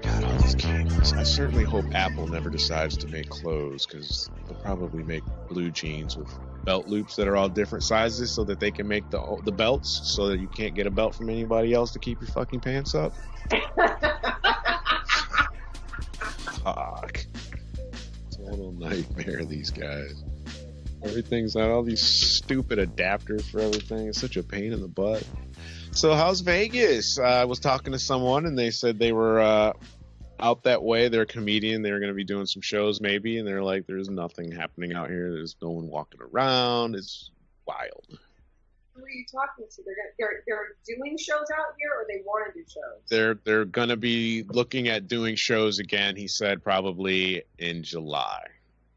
God, all these cables. I certainly hope Apple never decides to make clothes, because they'll probably make blue jeans with belt loops that are all different sizes so that they can make the belts so that you can't get a belt from anybody else to keep your fucking pants up. Fuck. Total nightmare, these guys. Everything's not all these stupid adapters for everything. It's such a pain in the butt. So how's Vegas? I was talking to someone and they said they were out that way. They're a comedian. They were going to be doing some shows maybe, and they're like, there's nothing happening out here. There's no one walking around. It's wild. Who are you talking to? They're doing shows out here, or they want to do shows? They're going to be looking at doing shows again, he said, probably in July.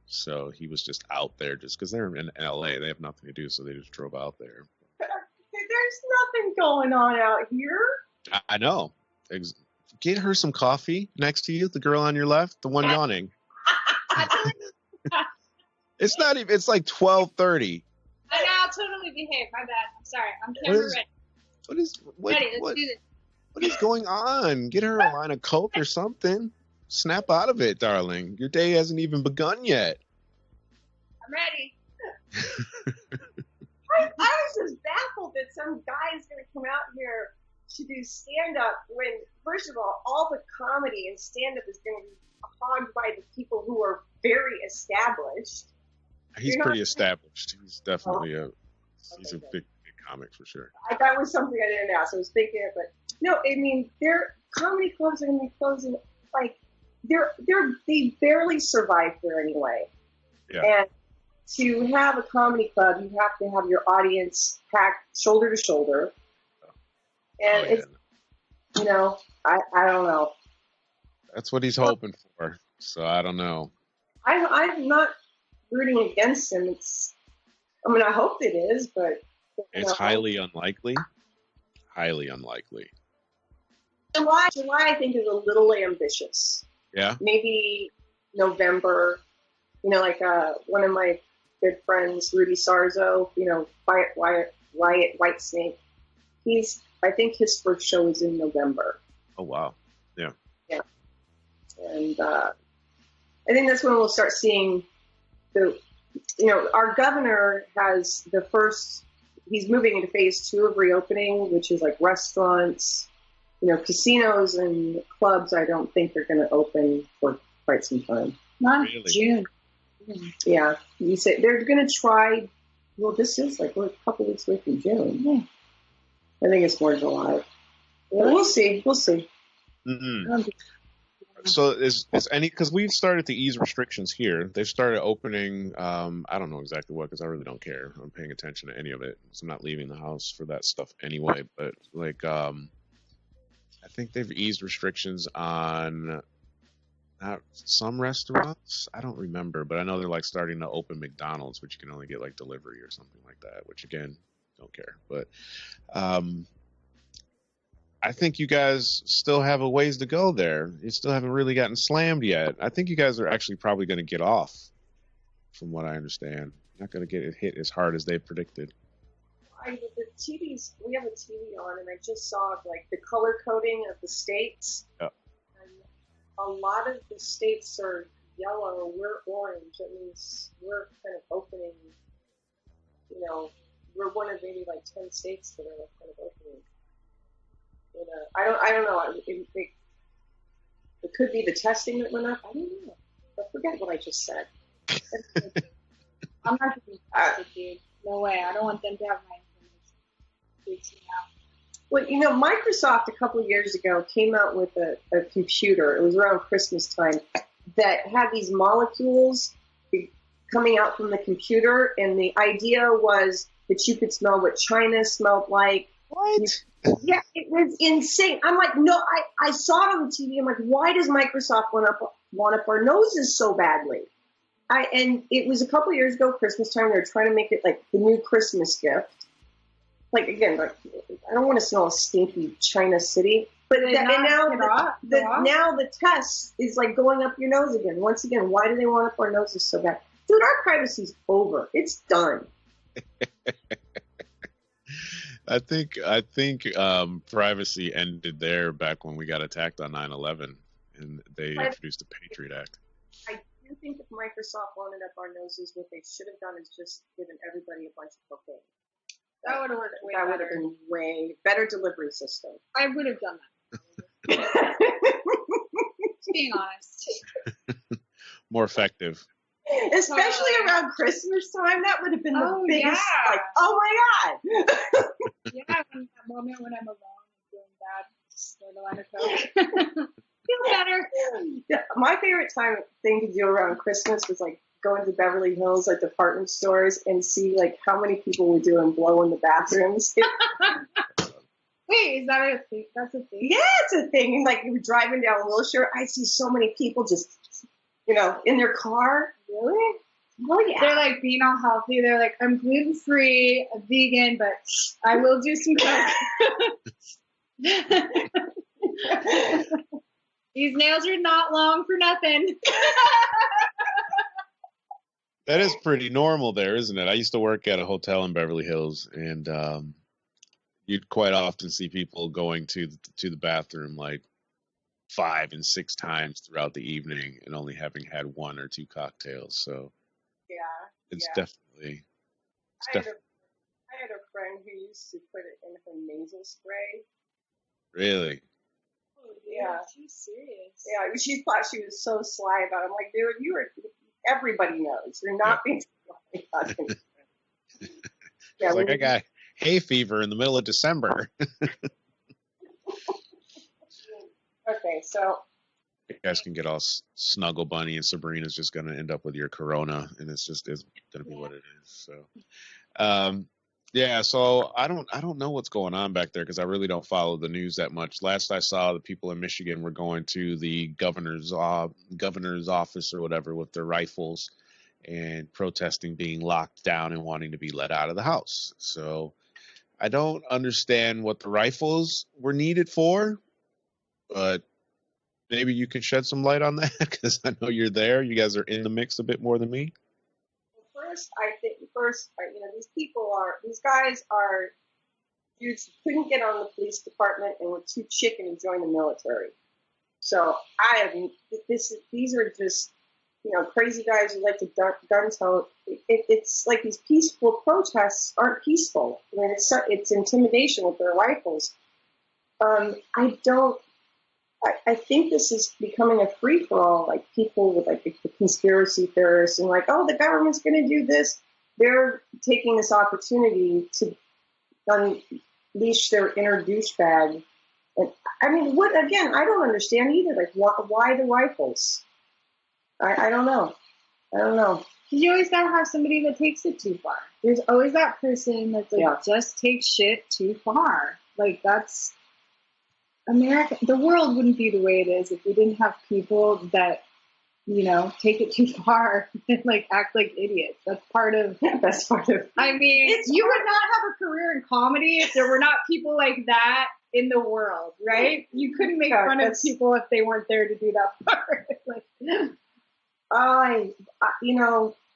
So he was just out there just because they're in LA. They have nothing to do, so they just drove out there. There's nothing going on out here. I know. Get her some coffee next to you, the girl on your left, the one yawning. It's not even, it's like 12:30. I'll totally behave. My bad. I'm sorry. I'm camera ready. Ready, let's do this. What is going on? Get her a line of Coke or something. Snap out of it, darling. Your day hasn't even begun yet. I'm ready. I was just baffled that some guy is going to come out here to do stand-up when, first of all the comedy and stand-up is going to be hogged by the people who are very established. He's pretty established. He's definitely he's a big comic for sure. That was something I didn't ask. I was thinking of it. No, I mean, their comedy clubs are going to be closing. Like, they barely survive there anyway. Yeah. And to have a comedy club, you have to have your audience packed shoulder to shoulder. And it's, you know, I don't know. That's what he's hoping for. So I don't know. I'm not rooting against him. I hope it is, but it's highly unlikely. Highly unlikely. July, I think, is a little ambitious. Yeah. Maybe November. You know, like one of my good friends, Rudy Sarzo. You know, Wyatt Whitesnake. I think his first show is in November. Oh wow. Yeah. Yeah. And I think that's when we'll start seeing our governor has he's moving into phase 2 of reopening, which is like restaurants, casinos and clubs. I don't think they're going to open for quite some time. Not June. Yeah. You say they're going to try. Well, this is like we're a couple weeks away from June. Yeah. I think it's more July. Really? We'll see. Mm-hmm. So is any, because we've started to ease restrictions here. They've started opening, I don't know exactly what, because I really don't care. I'm paying attention to any of it. So I'm not leaving the house for that stuff anyway. But like, I think they've eased restrictions on some restaurants. I don't remember, but I know they're like starting to open McDonald's, which you can only get like delivery or something like that, which again, don't care. But I think you guys still have a ways to go there. You still haven't really gotten slammed yet. I think you guys are actually probably going to get off, from what I understand. Not going to get it hit as hard as they predicted. The TVs, we have a TV on, and I just saw like the color coding of the states. Yeah. And a lot of the states are yellow. We're orange. That means we're kind of opening. We're one of maybe like 10 states that are kind of opening. I don't know. It could be the testing that went up. I don't know. I forget what I just said. I'm not going to tested, dude. No way. I don't want them to have my information. Well, Microsoft a couple of years ago came out with a computer. It was around Christmas time that had these molecules coming out from the computer, and the idea was that you could smell what China smelled like. What? Yeah, it was insane. I'm like, no, I saw it on the TV. I'm like, why does Microsoft want up our noses so badly? And it was a couple of years ago, Christmas time. They were trying to make it like the new Christmas gift. Like, again, like, I don't want to smell a stinky China city. But now the test is like going up your nose again. Once again, why do they want up our noses so bad? Dude, our privacy's over. It's done. I think privacy ended there back when we got attacked on 9/11, and they introduced the Patriot Act. I do think if Microsoft wanted up our noses, what they should have done is just given everybody a bunch of cocaine. That would have worked way better. That would have been way better delivery system. I would have done that. Being honest. More effective. Especially around Christmas time, that would have been the biggest. Yeah. Like, oh my god! Yeah, that moment when I'm alone and feeling bad, just throw the line of coke. Feel better. Yeah, my favorite thing to do around Christmas was like going to Beverly Hills, like department stores, and see like how many people were doing blow in the bathrooms. Wait, is that a thing? That's a thing? Yeah, it's a thing. And like you were driving down Wilshire, I see so many people just, in their car. Really? Oh yeah. They're like being all healthy. They're like, I'm gluten free, a vegan, but I will do some coke. These nails are not long for nothing. That is pretty normal there, isn't it? I used to work at a hotel in Beverly Hills, and you'd quite often see people going to the bathroom like 5 and 6 times throughout the evening and only having had 1 or 2 cocktails. So it's definitely. I had a friend who used to put it in her nasal spray. Really? Oh, yeah. She's serious. Yeah, she thought she was so sly about it. I'm like, dude, everybody knows. You're not being sly about it. It's like, I got hay fever in the middle of December. Okay, so you guys can get all snuggle bunny, and Sabrina's just going to end up with your corona, and it's going to be what it is. So, so I don't know what's going on back there because I really don't follow the news that much. Last I saw, the people in Michigan were going to the governor's office or whatever with their rifles and protesting being locked down and wanting to be let out of the house. So I don't understand what the rifles were needed for, but maybe you can shed some light on that because I know you're there. You guys are in the mix a bit more than me. These guys are dudes who couldn't get on the police department and were too chicken to join the military. So these are just, crazy guys who like to gun tote. It's like these peaceful protests aren't peaceful. I mean, it's intimidation with their rifles. I think this is becoming a free-for-all, like people with like the conspiracy theorists and like, oh, the government's going to do this. They're taking this opportunity to unleash their inner douchebag. And I mean, I don't understand either. Like, why the rifles? I don't know. You always gotta have somebody that takes it too far. There's always that person that's like, just takes shit too far. Like, that's America. The world wouldn't be the way it is if we didn't have people that, take it too far and like act like idiots. That's part of. I mean, you would not have a career in comedy if there were not people like that in the world, right? You couldn't make fun of people if they weren't there to do that part.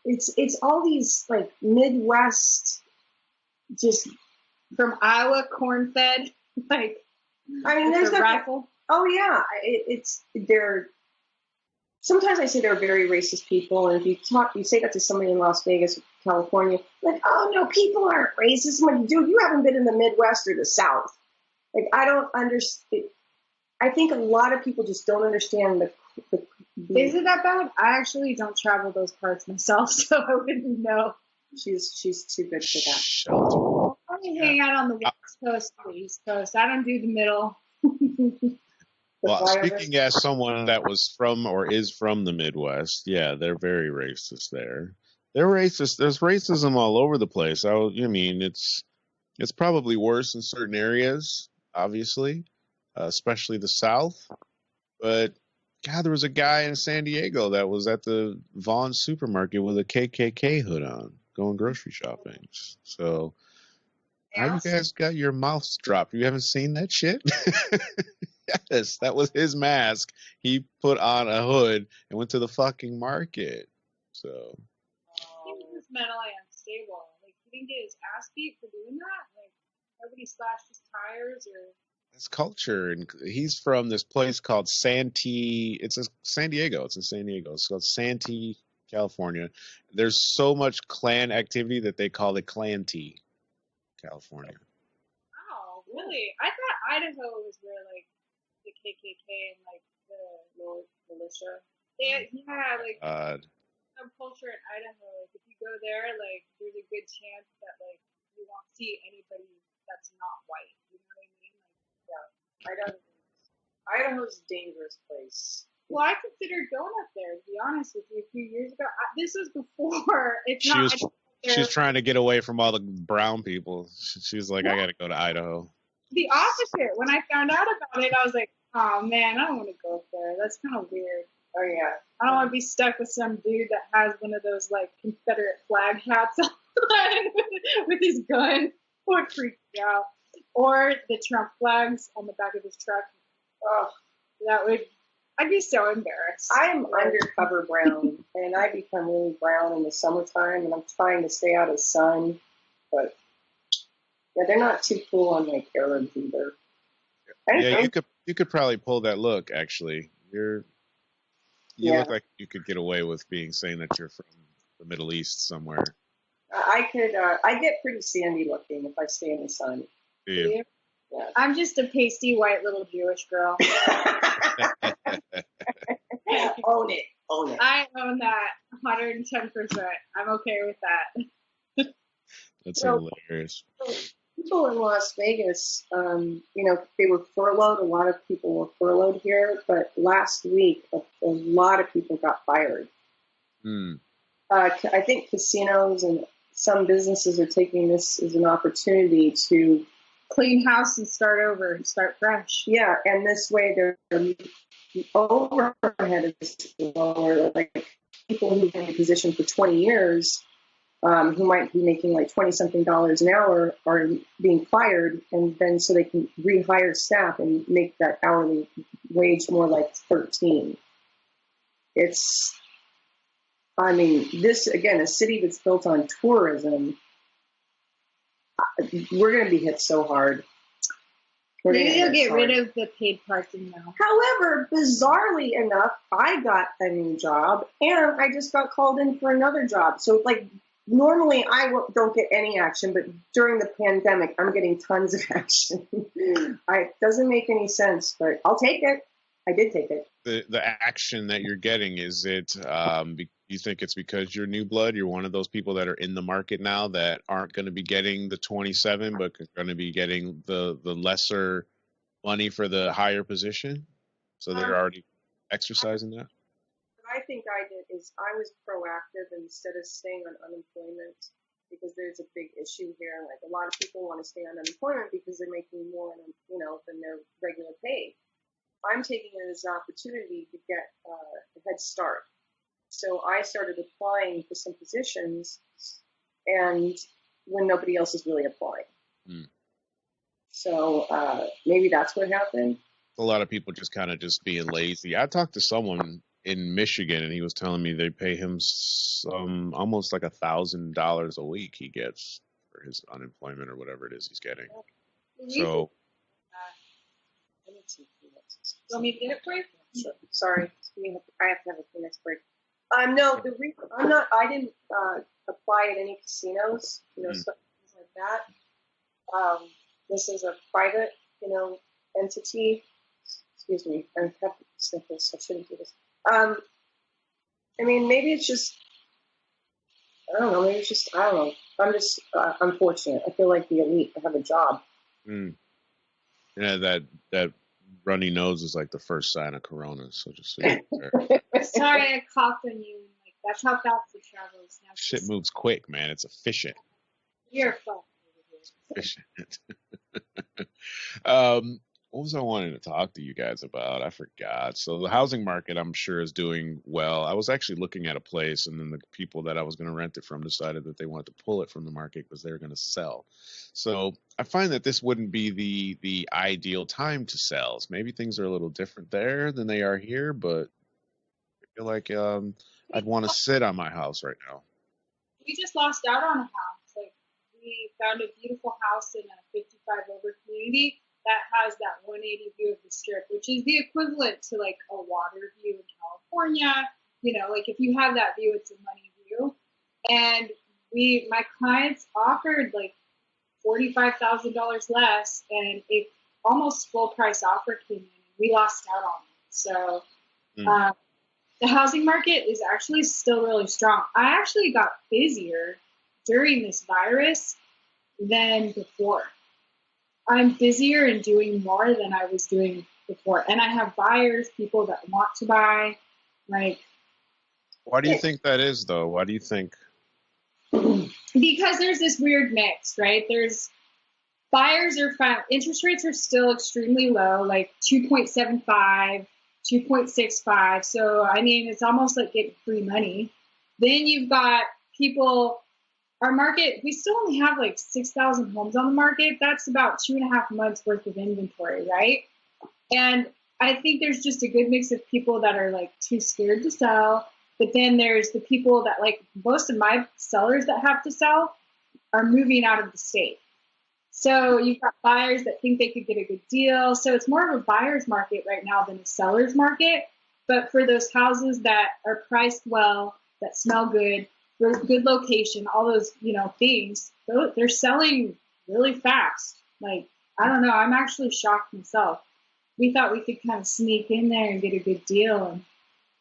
It's all these like Midwest, just from Iowa, corn-fed, like. I mean, there's a rifle. Oh yeah, they're. Sometimes I say they're very racist people, and if you say that to somebody in Las Vegas, California, like, oh no, people aren't racist. I'm like, dude, you haven't been in the Midwest or the South. Like, I don't understand. I think a lot of people just don't understand the. Is it that bad? I actually don't travel those parts myself, so I wouldn't know. She's too good for that. I hang out on the West Coast or the East Coast. I don't do the middle. Well, speaking as someone that was from or is from the Midwest, yeah, they're very racist there. They're racist. There's racism all over the place. It's probably worse in certain areas, obviously, especially the South. But God, there was a guy in San Diego that was at the Vaughn supermarket with a KKK hood on, going grocery shopping. So, how you guys got your mouths dropped? You haven't seen that shit? Yes, that was his mask. He put on a hood and went to the fucking market. So. He was just mentally unstable. Like, he didn't get his ass beat for doing that? Like, nobody slashed his tires or. It's culture, and he's from this place called Santee. It's San Diego. It's in San Diego. It's called Santee, California. There's so much Klan activity that they call it Klantee, California. Oh, really? I thought Idaho was where like the KKK and like the militia. Yeah, like some culture in Idaho. Like if you go there, like there's a good chance that like you won't see anybody that's not white. You know what I mean? Like, yeah, Idaho's a dangerous place. Well, I considered going up there, to be honest with you, a few years ago. This was before. She was trying to get away from all the brown people. She was like, I got to go to Idaho. The opposite. When I found out about it, I was like, oh, man, I don't want to go up there. That's kind of weird. Oh, yeah. I don't want to be stuck with some dude that has one of those, like, Confederate flag hats on with his gun. Would freak me out. Or the Trump flags on the back of his truck. Oh, I'd be so embarrassed. I'm undercover brown, and I become really brown in the summertime, and I'm trying to stay out of sun. But yeah, they're not too cool on like Arabs either. Yeah, you could probably pull that look. Actually, you look like you could get away with saying that you're from the Middle East somewhere. I could. I get pretty sandy looking if I stay in the sun. Yeah. Yeah. I'm just a pasty white little Jewish girl. Own it. I own that 110%. I'm okay with that. That's hilarious. People in Las Vegas, they were furloughed. A lot of people were furloughed here, but last week a lot of people got fired. I think casinos and some businesses are taking this as an opportunity to clean house and start over and start fresh. Yeah, and this way their overhead is lower. Like people who've been in a position for 20 years, who might be making like $20-something an hour, are being fired, and then so they can rehire staff and make that hourly wage more like 13. This again, a city that's built on tourism. We're going to be hit so hard. Maybe they'll get rid of the paid parking now. However, bizarrely enough, I got a new job, and I just got called in for another job. So, like, normally I don't get any action, but during the pandemic, I'm getting tons of action. It doesn't make any sense, but I'll take it. I did take it. The action that you're getting, is it you think it's because you're new blood? You're one of those people that are in the market now that aren't going to be getting the 27, but are going to be getting the lesser money for the higher position? So they're already exercising that? What I think I did is I was proactive instead of staying on unemployment, because there's a big issue here. Like a lot of people want to stay on unemployment because they're making more, than their regular pay. I'm taking it as an opportunity to get a head start. So I started applying for some positions, and when nobody else is really applying. So maybe that's what happened. A lot of people just kind of being lazy. I talked to someone in Michigan, and he was telling me they pay him almost like $1,000 a week he gets for his unemployment or whatever it is he's getting. So. You want me to get it for you? Sorry, I have to have a next break. No, I didn't apply at any casinos, stuff like that. This is a private, entity. Excuse me, I have sniffles, so I shouldn't do this. Maybe it's just, I don't know, I'm just unfortunate. I feel like the elite have a job. Yeah, that runny nose is like the first sign of corona, so just so you're aware. Sorry, I coughed on you. Like, that's how fast it travels. Now shit moves quick, man. It's efficient. You're fun. Efficient. What was I wanting to talk to you guys about? I forgot. So the housing market, I'm sure, is doing well. I was actually looking at a place, and then the people that I was going to rent it from decided that they wanted to pull it from the market because they were going to sell. So I find that this wouldn't be the ideal time to sell. So maybe things are a little different there than they are here, but I feel like I'd want to sit on my house right now. We just lost out on a house. Like, we found a beautiful house in a 55 over community that has that 180 view of the strip, which is the equivalent to like a water view in California. You know, like if you have that view, it's a money view. And my clients offered like $45,000 less, and a almost full price offer came in, and we lost out on it. So the housing market is actually still really strong. I actually got busier during this virus than before. I'm busier and doing more than I was doing before. And I have buyers, people that want to buy. Like, why do you think that is, though? Why do you think? Because there's this weird mix, right? There's buyers are fine. Interest rates are still extremely low, like 2.75, 2.65. So, I mean, it's almost like getting free money. Then you've got people. Our market, we still only have like 6,000 homes on the market. That's about 2.5 months worth of inventory, right? And I think there's just a good mix of people that are like too scared to sell. But then there's the people that, like, most of my sellers that have to sell are moving out of the state. So you've got buyers that think they could get a good deal. So it's more of a buyer's market right now than a seller's market. But for those houses that are priced well, that smell good, good location, all those, you know, things, they're selling really fast. Like, I don't know, I'm actually shocked myself. We thought we could kind of sneak in there and get a good deal,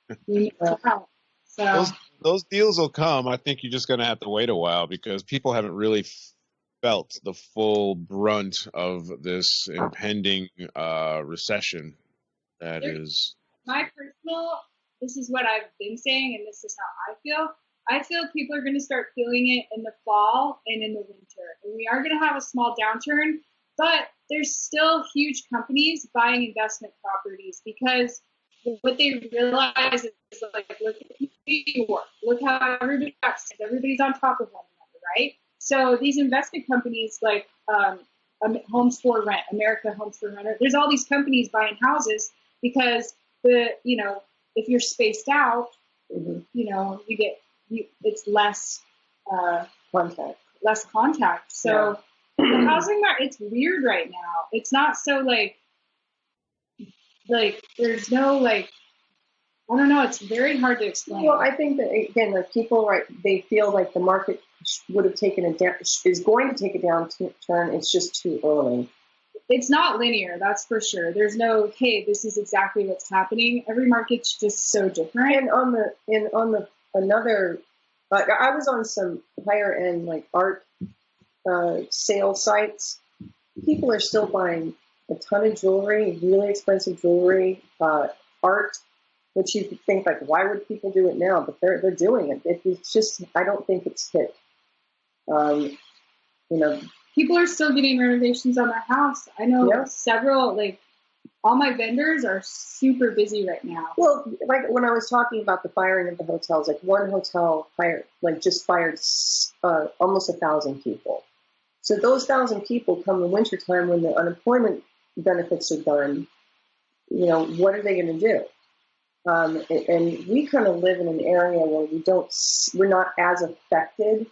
and we missed out. So those deals will come. I think you're just going to have to wait a while because people haven't really felt the full brunt of this impending recession. This is what I've been saying, and this is how I feel. I feel people are going to start feeling it in the fall and in the winter. And we are going to have a small downturn, but there's still huge companies buying investment properties because what they realize is, like, look at New York. Look how everybody's on top of one another, right? So these investment companies like Homes for Rent, America Homes for Rent, there's all these companies buying houses because if you're spaced out, it's less contact. So the housing market, it's weird right now. It's not so like there's no I don't know. It's very hard to explain. Well, I think that again, like people, right? They feel like the market would have is going to take a downturn. It's just too early. It's not linear, that's for sure. There's no, hey, this is exactly what's happening. Every market's just so different. And I was on some higher end like art sales sites. People are still buying a ton of jewelry, really expensive jewelry, art, which you could think like, why would people do it now? But they're doing it. It's just, I don't think it's hit. People are still getting renovations on their house. I know several, like, all my vendors are super busy right now. Well, like when I was talking about the firing of the hotels, like one hotel fired almost 1,000 people. So those 1,000 people come the wintertime when the unemployment benefits are done, what are they going to do? And we kind of live in an area where we're not as affected.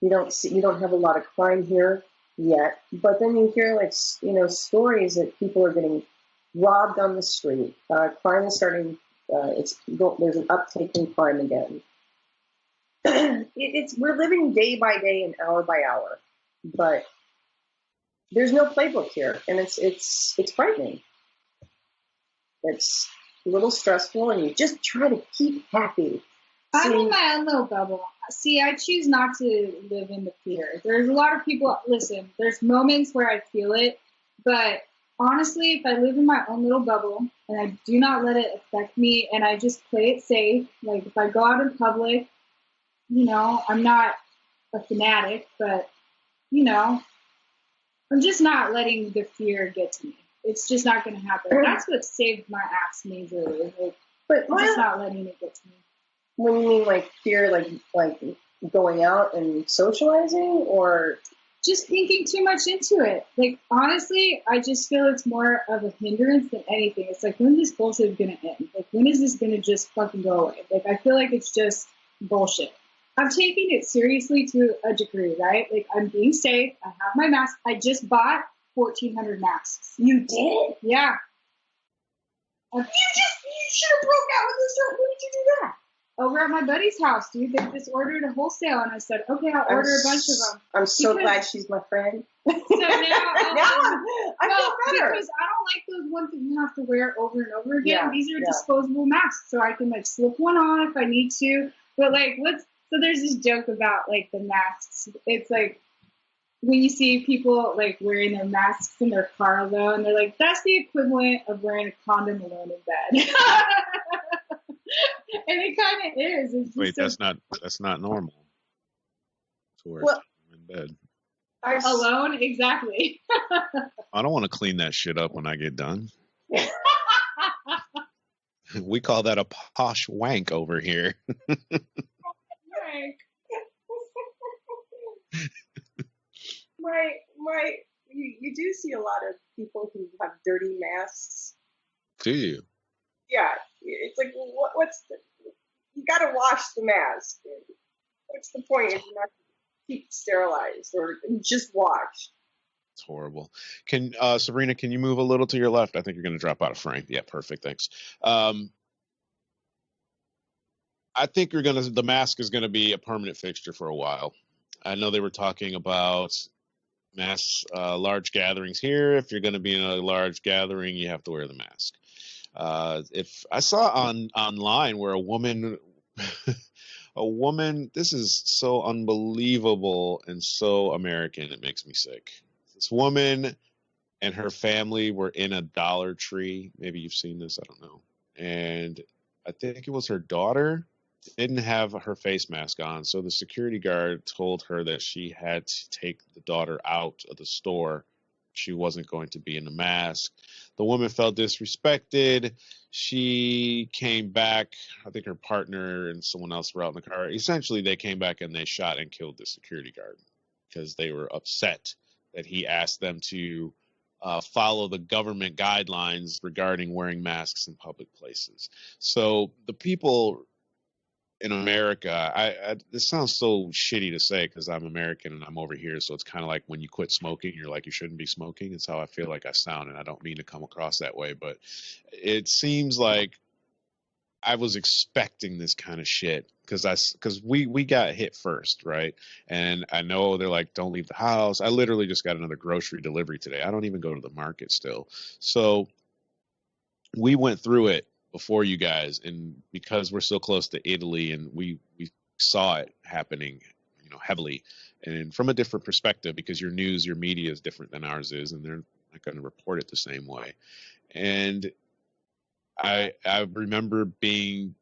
You don't have a lot of crime here yet, but then you hear stories that people are getting robbed on the street. Crime is starting. There's an uptake in crime again. We're living day by day and hour by hour, but there's no playbook here, and it's frightening. It's a little stressful, and you just try to keep happy. I'm in my own little bubble. See, I choose not to live in the fear. There's a lot of people, listen, there's moments where I feel it, but honestly, if I live in my own little bubble and I do not let it affect me and I just play it safe, like if I go out in public, I'm not a fanatic, but, I'm just not letting the fear get to me. It's just not going to happen. That's what saved my ass majorly. I'm just not letting it get to me. When you mean like fear, like going out and socializing, or just thinking too much into it? Like, honestly, I just feel it's more of a hindrance than anything. It's like, when is this bullshit going to end? Like, when is this going to just fucking go away? Like, I feel like it's just bullshit. I'm taking it seriously to a degree, right? Like, I'm being safe. I have my mask. I just bought 1,400 masks. You did? Yeah. You should have broke out with this stuff. When did you do that? Over at my buddy's house, dude. They just ordered a wholesale, and I said, okay, I'll order a bunch of them. I'm so glad she's my friend. So now, I feel better. Because I don't like those ones that you have to wear over and over again. Yeah, These are disposable masks, so I can like slip one on if I need to. But like, so there's this joke about like the masks. It's like when you see people like wearing their masks in their car alone, they're like, that's the equivalent of wearing a condom alone in bed. And it kind of is. It's Wait, that's not normal. To wear in bed. Alone, exactly. I don't want to clean that shit up when I get done. We call that a posh wank over here. You do see a lot of people who have dirty masks. Do you? Yeah, it's like, you got to wash the mask. What's the point if you're not keep sterilized or just washed? It's horrible. Sabrina, can you move a little to your left? I think you're going to drop out of frame. Yeah, perfect. Thanks. I think the mask is going to be a permanent fixture for a while. I know they were talking about large gatherings here. If you're going to be in a large gathering, you have to wear the mask. If I saw online where a woman, this is so unbelievable and so American, it makes me sick. This woman and her family were in a Dollar Tree. Maybe you've seen this, I don't know. And I think it was her daughter didn't have her face mask on. So the security guard told her that she had to take the daughter out of the store. She wasn't going to be in a mask. The woman felt disrespected. She came back. I think her partner and someone else were out in the car. Essentially, they came back and they shot and killed the security guard because they were upset that he asked them to follow the government guidelines regarding wearing masks in public places. So the people in America, this sounds so shitty to say because I'm American and I'm over here, so it's kind of like when you quit smoking, you're like, you shouldn't be smoking. It's how I feel like I sound, and I don't mean to come across that way, but it seems like I was expecting this kind of shit because we got hit first, right? And I know they're like, don't leave the house. I literally just got another grocery delivery today. I don't even go to the market still. So we went through it before you guys, and because we're so close to Italy and we saw it happening, heavily and from a different perspective because your media is different than ours is, and they're not going to report it the same way. And I remember being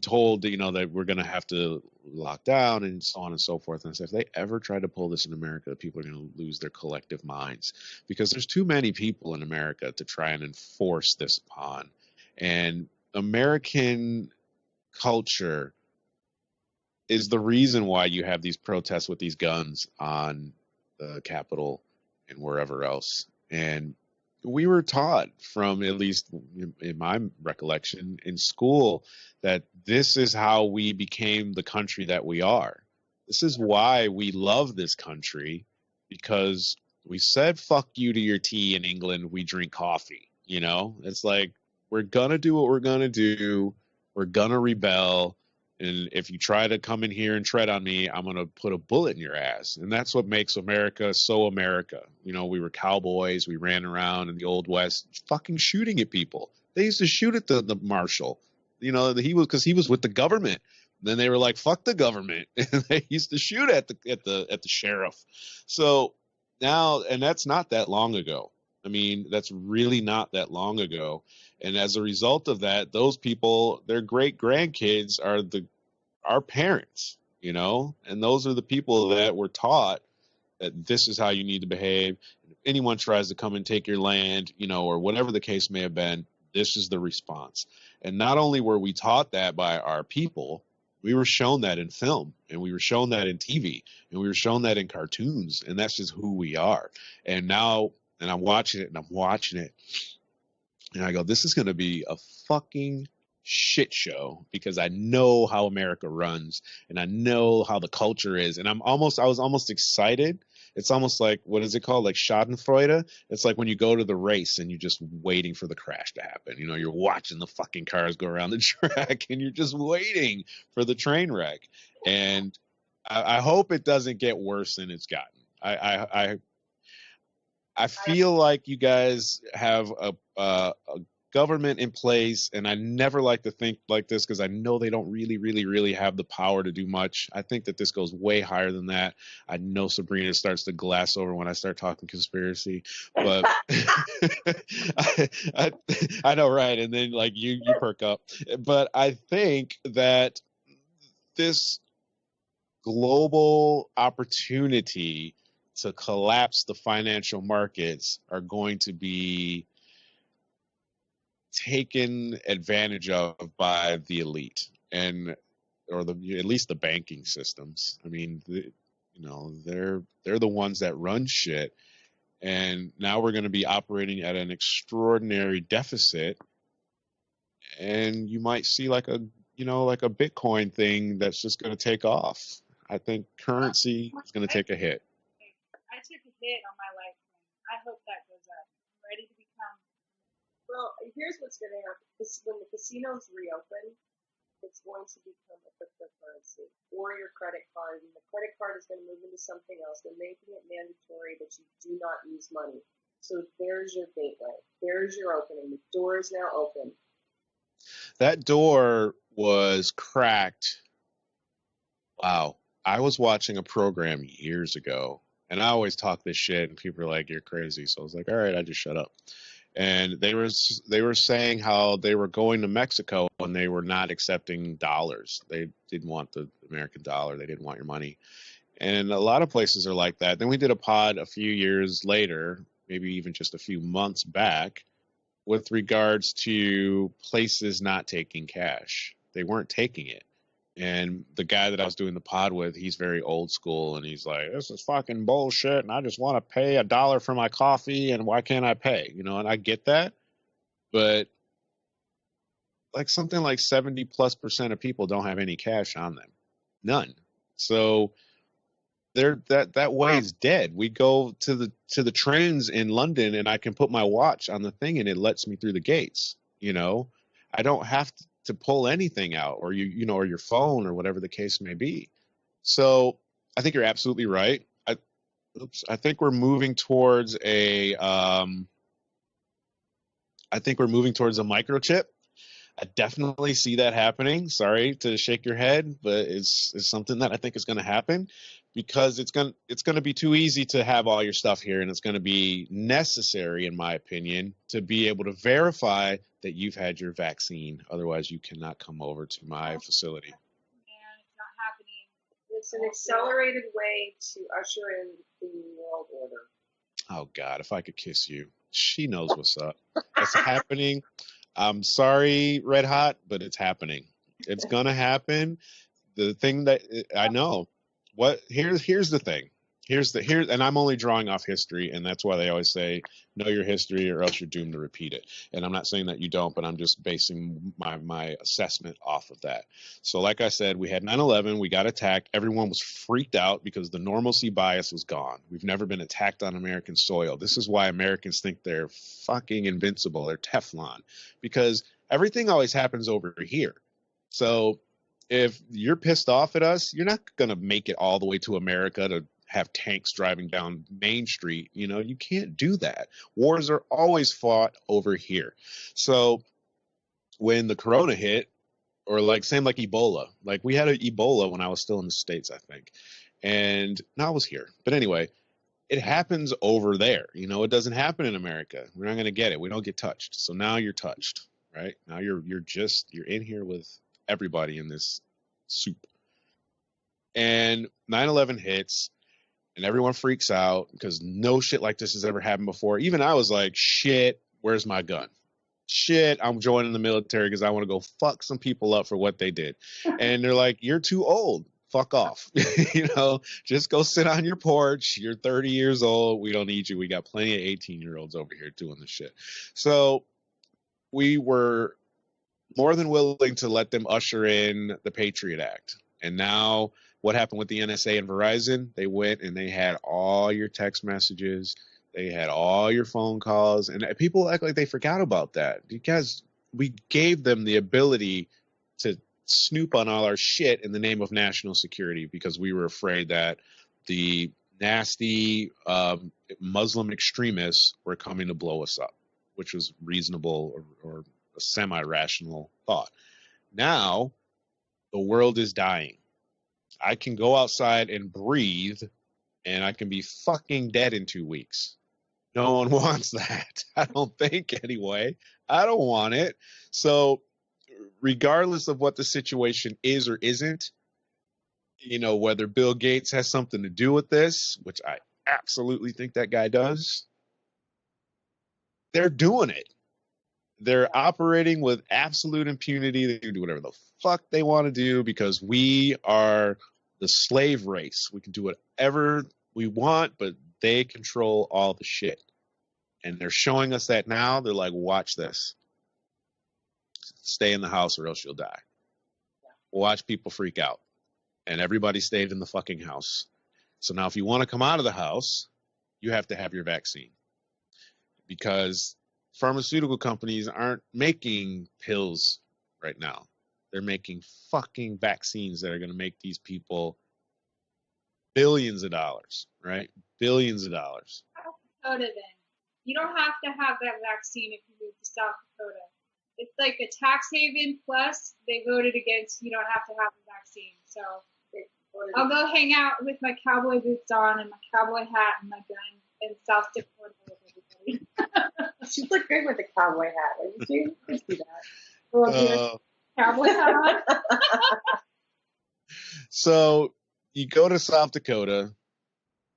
told that, that we're going to have to lock down and so on and so forth. And I said, if they ever try to pull this in America, people are going to lose their collective minds because there's too many people in America to try and enforce this upon. And American culture is the reason why you have these protests with these guns on the Capitol and wherever else. And we were taught from, at least in my recollection, in school, that this is how we became the country that we are. This is why we love this country, because we said fuck you to your tea in England, we drink coffee. It's like, we're going to do what we're going to do. We're going to rebel. And if you try to come in here and tread on me, I'm going to put a bullet in your ass. And that's what makes America so America. We were cowboys. We ran around in the Old West fucking shooting at people. They used to shoot at the marshal. Because he was with the government. And then they were like, fuck the government. And they used to shoot at the sheriff. So now, and that's not that long ago. I mean, that's really not that long ago. And as a result of that, those people, their great grandkids are our parents, and those are the people that were taught that this is how you need to behave. If anyone tries to come and take your land, or whatever the case may have been, this is the response. And not only were we taught that by our people, we were shown that in film, and we were shown that in TV, and we were shown that in cartoons, and that's just who we are. And now, I'm watching it, and I go, this is going to be a fucking shit show because I know how America runs and I know how the culture is. And I was almost excited. It's almost like, what is it called? Like Schadenfreude. It's like when you go to the race and you're just waiting for the crash to happen. You know, you're watching the fucking cars go around the track and you're just waiting for the train wreck. And I hope it doesn't get worse than it's gotten. I feel like you guys have a government in place, and I never like to think like this because I know they don't really have the power to do much. I think that this goes way higher than that. I know Sabrina starts to glass over when I start talking conspiracy, but I know, right? And then like you perk up. But I think that this global opportunity to collapse the financial markets are going to be taken advantage of by the elite or at least the banking systems. I mean, they're the ones that run shit, and now we're going to be operating at an extraordinary deficit, and you might see like a Bitcoin thing that's just going to take off. I think currency is going to take a hit. I took a hit on my lifetime. I hope that goes up. I'm ready to become. Well, here's what's going to happen. When the casinos reopen, it's going to become a cryptocurrency or your credit card, and the credit card is going to move into something else. They're making it mandatory that you do not use money. So there's your gateway. There's your opening. The door is now open. That door was cracked. Wow. I was watching a program years ago, and I always talk this shit, and people are like, "You're crazy." So I was like, "All right, I just shut up." And they were saying how they were going to Mexico and they were not accepting dollars. They didn't want the American dollar. They didn't want your money. And a lot of places are like that. Then we did a pod a few years later, maybe even just a few months back, with regards to places not taking cash. They weren't taking it. And the guy that I was doing the pod with, he's very old school, and he's like, "This is fucking bullshit, and I just want to pay $1 for my coffee, and why can't I pay?" You know, and I get that, but like something like 70+% of people don't have any cash on them, none. So that way is dead. We go to the trains in London, and I can put my watch on the thing, and it lets me through the gates. You know, I don't have to pull anything out, or or your phone, or whatever the case may be. So I think you're absolutely right. I think we're moving towards a microchip. I definitely see that happening. Sorry to shake your head, but it's something that I think is going to happen, because it's going to be too easy to have all your stuff here, and it's going to be necessary, in my opinion, to be able to verify that you've had your vaccine. Otherwise, you cannot come over to my facility. And it's not happening. It's an accelerated way to usher in the New World Order. Oh, God, if I could kiss you. She knows what's up. It's happening. I'm sorry, Red Hot, but it's happening. It's going to happen. The thing that I know, here's the thing. And I'm only drawing off history, and that's why they always say, know your history or else you're doomed to repeat it. And I'm not saying that you don't, but I'm just basing my assessment off of that. So like I said, we had 9/11, we got attacked. Everyone was freaked out because the normalcy bias was gone. We've never been attacked on American soil. This is why Americans think they're fucking invincible. They're Teflon, because everything always happens over here. So if you're pissed off at us, you're not going to make it all the way to America to have tanks driving down Main Street. You know, you can't do that. Wars are always fought over here. So when the corona hit, or same like Ebola, like we had an Ebola when I was still in the States, I think. And now I was here. But anyway, it happens over there. You know, it doesn't happen in America. We're not going to get it. We don't get touched. So now you're touched, right? Now you're in here with everybody in this soup. And 9/11 hits, and everyone freaks out because no shit like this has ever happened before. Even I was like, shit, where's my gun? Shit, I'm joining the military because I want to go fuck some people up for what they did. And they're like, you're too old. Fuck off. You know, just go sit on your porch. You're 30 years old. We don't need you. We got plenty of 18-year-olds over here doing this shit. So we were more than willing to let them usher in the Patriot Act. And now what happened with the NSA and Verizon? They went and they had all your text messages. They had all your phone calls. And people act like they forgot about that because we gave them the ability to snoop on all our shit in the name of national security because we were afraid that the nasty Muslim extremists were coming to blow us up, which was reasonable or a semi-rational thought. Now, the world is dying. I can go outside and breathe, and I can be fucking dead in 2 weeks. No one wants that. I don't think, anyway. I don't want it. So, regardless of what the situation is or isn't, you know, whether Bill Gates has something to do with this, which I absolutely think that guy does, they're doing it. They're operating with absolute impunity. They can do whatever the fuck they want to do because we are the slave race. We can do whatever we want, but they control all the shit. And they're showing us that now. They're like, watch this. Stay in the house or else you'll die. Watch people freak out. And everybody stayed in the fucking house. So now if you want to come out of the house, you have to have your vaccine. Because pharmaceutical companies aren't making pills right now. They're making fucking vaccines that are going to make these people billions of dollars, right? Billions of dollars. South Dakota, then. You don't have to have that vaccine if you move to South Dakota. It's like a tax haven, plus they voted against you don't have to have a vaccine. So I'll go hang out with my cowboy boots on and my cowboy hat and my gun in South Dakota with everybody. She looked good with the cowboy hat, didn't she? I see that. Cowboy hat on. So you go to South Dakota,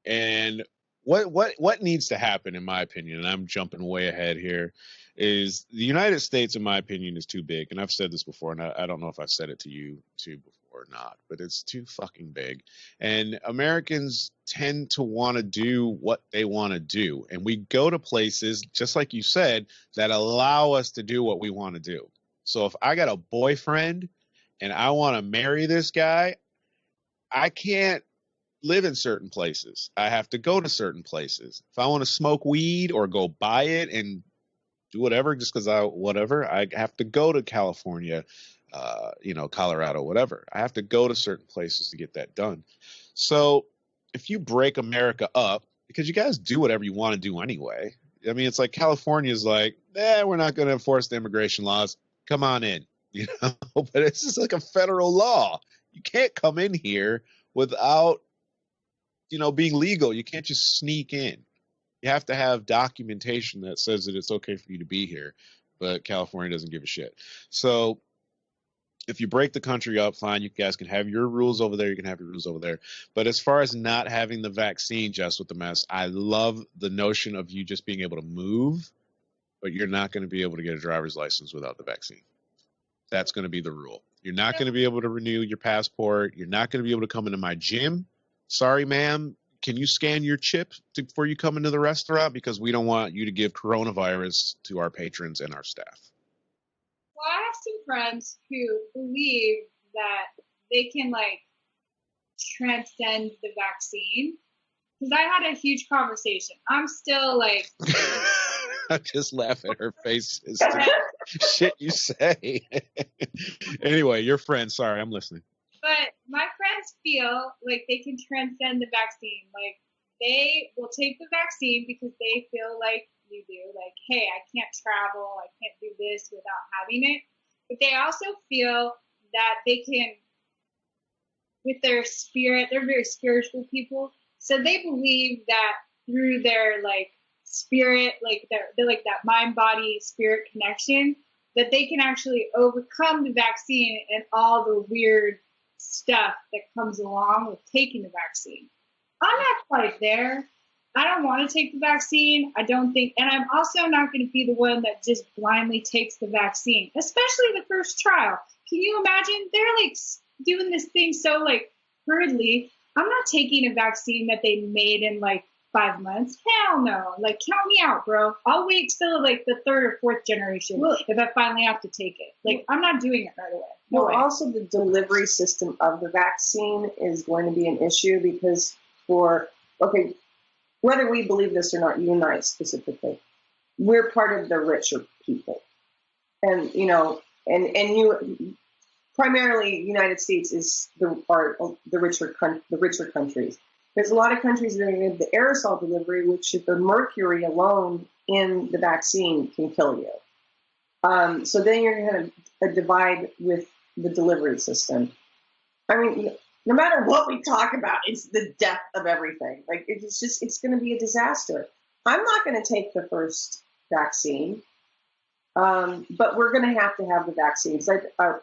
and what needs to happen, in my opinion, and I'm jumping way ahead here, is the United States, in my opinion, is too big. And I've said this before, and I don't know if I've said it to you too before or not, but it's too fucking big. And Americans tend to want to do what they want to do. And we go to places, just like you said, that allow us to do what we want to do. So if I got a boyfriend and I want to marry this guy, I can't live in certain places. I have to go to certain places. If I want to smoke weed or go buy it and do whatever, just because I have to go to California, Colorado, whatever. I have to go to certain places to get that done. So if you break America up, because you guys do whatever you want to do anyway. I mean, it's like California's like, we're not going to enforce the immigration laws. Come on in, but it's just like a federal law. You can't come in here without, being legal. You can't just sneak in. You have to have documentation that says that it's okay for you to be here, but California doesn't give a shit. So if you break the country up, fine, you guys can have your rules over there, you can have your rules over there. But as far as not having the vaccine, just with the mess, I love the notion of you just being able to move, but you're not going to be able to get a driver's license without the vaccine. That's going to be the rule. You're not going to be able to renew your passport. You're not going to be able to come into my gym. Sorry, ma'am. Can you scan your chip before you come into the restaurant? Because we don't want you to give coronavirus to our patrons and our staff. Well, I have some friends who believe that they can, transcend the vaccine. Because I had a huge conversation. I'm still, I just laugh at her face. Shit you say. Anyway, your friend. Sorry, I'm listening. But my friends feel like they can transcend the vaccine. Like, they will take the vaccine because they feel like you do. Like, hey, I can't travel. I can't do this without having it. But they also feel that they can, with their spirit, they're very spiritual people. So they believe that through their, spirit, they're like that mind-body spirit connection, that they can actually overcome the vaccine and all the weird stuff that comes along with taking the vaccine. I'm not quite there. I don't want to take the vaccine. I don't think, and I'm also not going to be the one that just blindly takes the vaccine, especially the first trial. Can you imagine? They're doing this thing so hurriedly. I'm not taking a vaccine that they made in 5 months? Hell no. Like, count me out, bro. I'll wait till like the 3rd or 4th generation if I finally have to take it. Like, I'm not doing it right away. No way. Also the delivery system of the vaccine is going to be an issue because whether we believe this or not, you and I specifically, we're part of the richer people. And, and you, primarily United States is the richer countries. There's a lot of countries that are going to have the aerosol delivery, which the mercury alone in the vaccine can kill you. So then you're going to have a divide with the delivery system. I mean, no matter what we talk about, it's the death of everything. Like, it's going to be a disaster. I'm not going to take the first vaccine. But we're going to have the vaccines.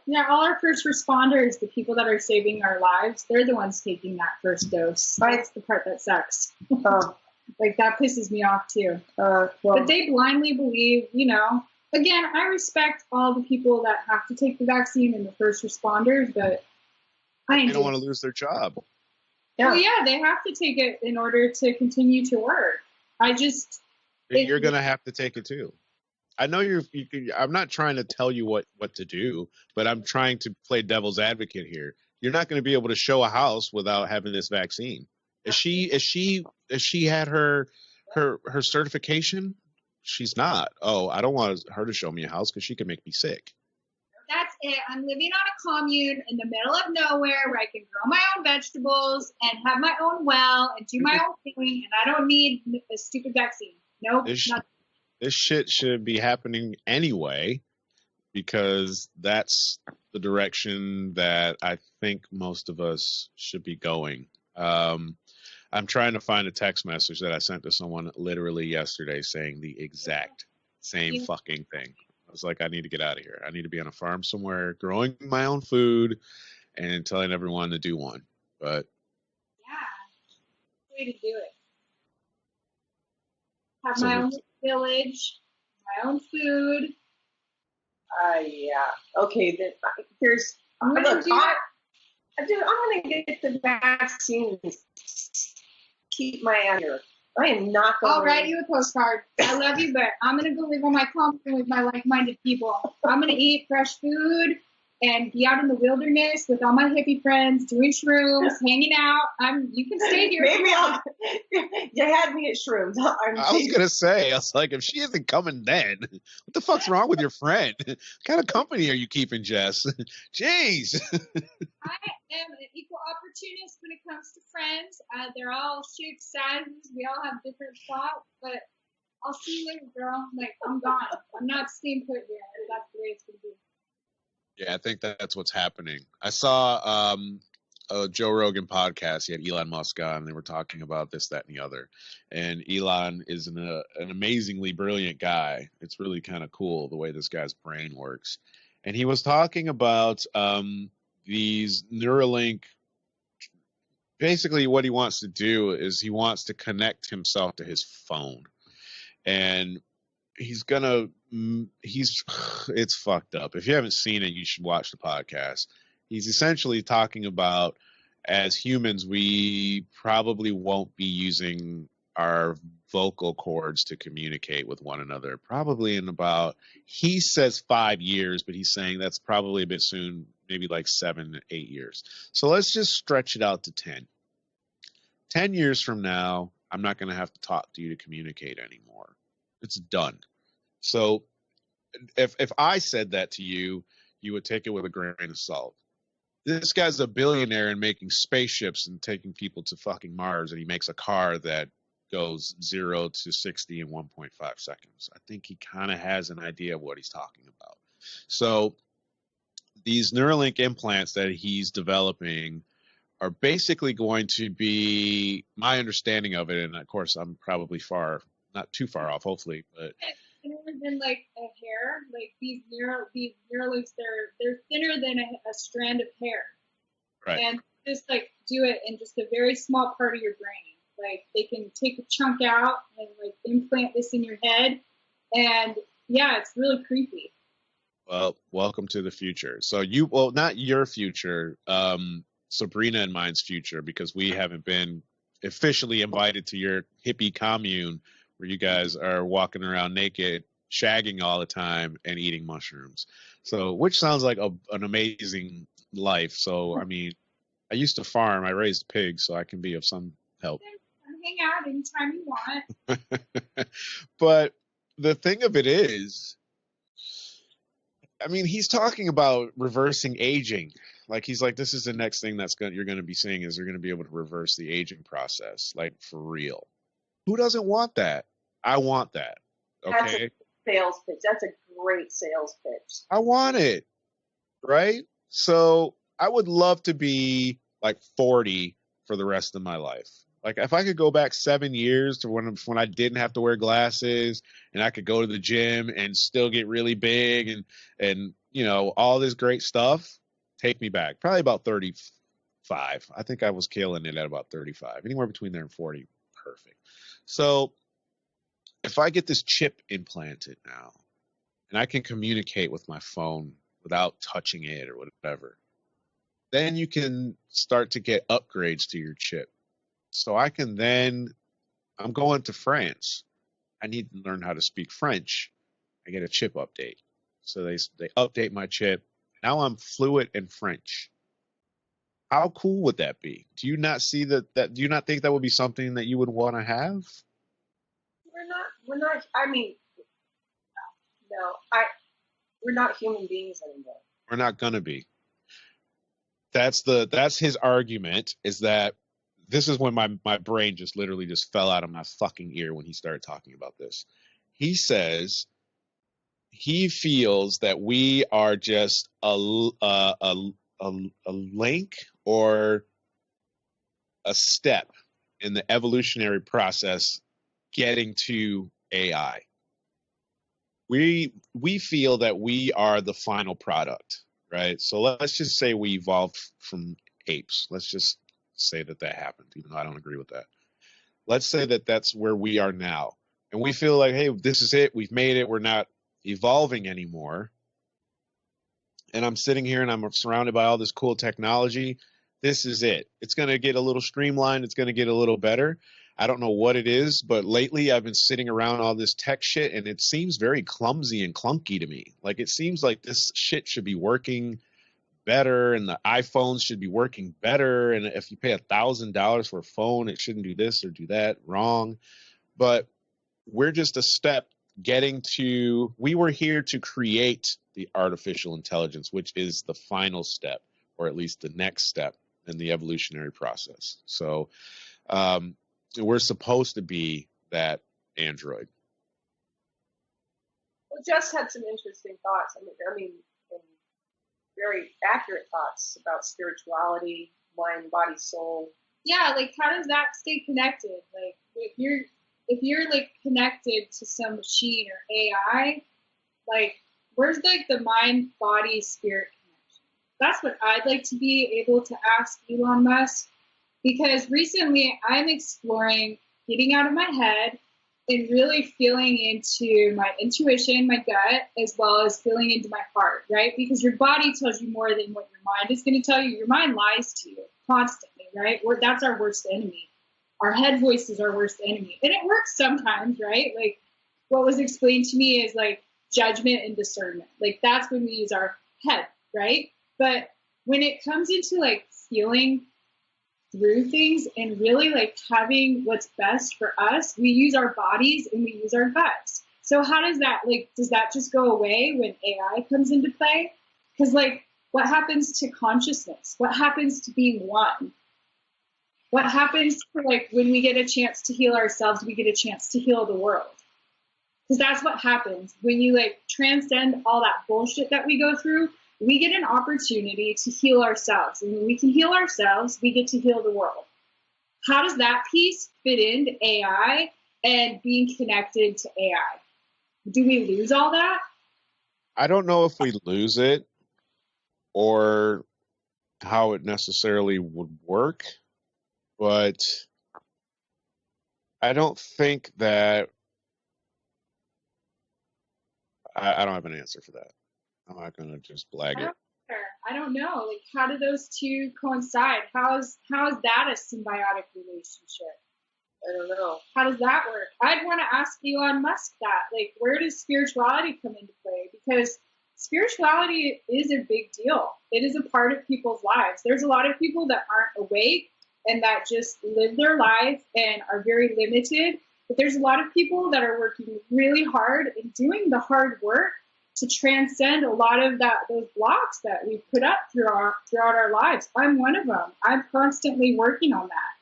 Yeah, all our first responders, the people that are saving our lives, they're the ones taking that first dose. That's the part that sucks. Like, that pisses me off too. But they blindly believe, again, I respect all the people that have to take the vaccine and the first responders, but they don't want to lose their job. Yeah. Well, yeah, they have to take it in order to continue to work. You're going to have to take it too. I know I'm not trying to tell you what to do, but I'm trying to play devil's advocate here. You're not going to be able to show a house without having this vaccine. Is she had her certification? She's not. Oh, I don't want her to show me a house because she can make me sick. That's it. I'm living on a commune in the middle of nowhere where I can grow my own vegetables and have my own well and do my own thing, and I don't need a stupid vaccine. Nope. This shit should be happening anyway, because that's the direction that I think most of us should be going. I'm trying to find a text message that I sent to someone literally yesterday saying the exact same fucking thing. I was like, I need to get out of here. I need to be on a farm somewhere growing my own food and telling everyone to do one. But yeah, way to do it. Have my own village, my own food. Yeah. Okay. Then I'm gonna get the vaccine. Keep my ass here. I am not going. I'll write you a postcard. I love you, but I'm gonna go live on my commune with my like-minded people. I'm gonna eat fresh food and be out in the wilderness with all my hippie friends, doing shrooms, hanging out. You can stay here. Maybe you had me at shrooms. I was going to say, I was like, if she isn't coming then, what the fuck's wrong with your friend? What kind of company are you keeping, Jess? Jeez. I am an equal opportunist when it comes to friends. They're all shapes, sizes. We all have different thoughts, but I'll see you later, girl. Like, I'm gone. I'm not staying put here. That's the way it's going to be. Yeah, I think that's what's happening. I saw a Joe Rogan podcast. He had Elon Musk on, and they were talking about this, that, and the other. And Elon is an amazingly brilliant guy. It's really kind of cool the way this guy's brain works. And he was talking about these Neuralink. Basically, what he wants to do is he wants to connect himself to his phone. And it's fucked up. If you haven't seen it, you should watch the podcast. He's essentially talking about, as humans, we probably won't be using our vocal cords to communicate with one another. Probably in about, he says 5 years, but he's saying that's probably a bit soon, maybe like 7, 8 years. So let's just stretch it out to 10. 10 years from now, I'm not going to have to talk to you to communicate anymore. It's done. So if I said that to you, you would take it with a grain of salt. This guy's a billionaire and making spaceships and taking people to fucking Mars, and he makes a car that goes 0 to 60 in 1.5 seconds. I think he kind of has an idea of what he's talking about. So these Neuralink implants that he's developing are basically going to be, my understanding of it, and of course I'm probably not too far off, hopefully, but thinner than like a hair. Like these Neuralinks, they're thinner than a strand of hair. Right. And just like do it in just a very small part of your brain. Like they can take a chunk out and like implant this in your head, and yeah, it's really creepy. Well, welcome to the future. So not your future, Sabrina and mine's future, because we haven't been officially invited to your hippie commune where you guys are walking around naked, shagging all the time, and eating mushrooms. So, which sounds like an amazing life. So, I mean, I used to farm. I raised pigs, so I can be of some help. Hang out anytime you want. But the thing of it is, I mean, he's talking about reversing aging. Like he's like, this is the next thing you're going to be seeing is they're going to be able to reverse the aging process, like for real. Who doesn't want that? I want that. Okay. That's a sales pitch. That's a great sales pitch. I want it. Right. So I would love to be like 40 for the rest of my life. Like if I could go back 7 years to when I didn't have to wear glasses and I could go to the gym and still get really big and you know all this great stuff, take me back. Probably about 35. I think I was killing it at about 35. Anywhere between there and 40, perfect. So if I get this chip implanted now and I can communicate with my phone without touching it or whatever, then you can start to get upgrades to your chip. So I'm going to France. I need to learn how to speak French. I get a chip update. So they update my chip. Now I'm fluent in French. How cool would that be? Do you not see that do you not think that would be something that you would want to have? We're not, I mean, no, we're not human beings anymore. We're not going to be. That's his argument, is that this is when my brain just literally just fell out of my fucking ear when he started talking about this. He says he feels that we are just a link or a step in the evolutionary process getting to AI. We feel that we are the final product, right? So let's just say we evolved from apes. Let's just say that happened, even though I don't agree with that. Let's say that that's where we are now. And we feel like, hey, this is it. We've made it. We're not evolving anymore. And I'm sitting here and I'm surrounded by all this cool technology. This is it. It's going to get a little streamlined. It's going to get a little better. I don't know what it is, but lately I've been sitting around all this tech shit and it seems very clumsy and clunky to me. Like it seems like this shit should be working better and the iPhones should be working better. And if you pay $1,000 for a phone, it shouldn't do this or do that wrong. But we're just a step we were here to create the artificial intelligence, which is the final step, or at least the next step in the evolutionary process. So we're supposed to be that android. Well, Jess had some interesting thoughts. I mean, very accurate thoughts about spirituality, mind, body, soul. Yeah, like how does that stay connected? Like if you're like connected to some machine or AI, like where's like the mind, body, spirit connection? That's what I'd like to be able to ask Elon Musk, because recently I'm exploring getting out of my head and really feeling into my intuition, my gut, as well as feeling into my heart, right? Because your body tells you more than what your mind is going to tell you. Your mind lies to you constantly, right? That's our worst enemy. Our head voice is our worst enemy. And it works sometimes, right? Like what was explained to me is like judgment and discernment. Like that's when we use our head, right? But when it comes into like feeling through things and really like having what's best for us, we use our bodies and we use our guts. So how does that just go away when AI comes into play? Because like what happens to consciousness? What happens to being one? What happens to like when we get a chance to heal ourselves, we get a chance to heal the world? Because that's what happens when you like transcend all that bullshit that we go through. We get an opportunity to heal ourselves. And when we can heal ourselves, we get to heal the world. How does that piece fit into AI and being connected to AI? Do we lose all that? I don't know if we lose it or how it necessarily would work, but I don't think that I don't have an answer for that. I'm not going to just blag it. I don't know. Like, how do those two coincide? How is that a symbiotic relationship? I don't know. How does that work? I'd want to ask Elon Musk that. Like, where does spirituality come into play? Because spirituality is a big deal. It is a part of people's lives. There's a lot of people that aren't awake and that just live their life and are very limited. But there's a lot of people that are working really hard and doing the hard work to transcend a lot of those blocks that we've put up throughout our lives. I'm one of them. I'm constantly working on that.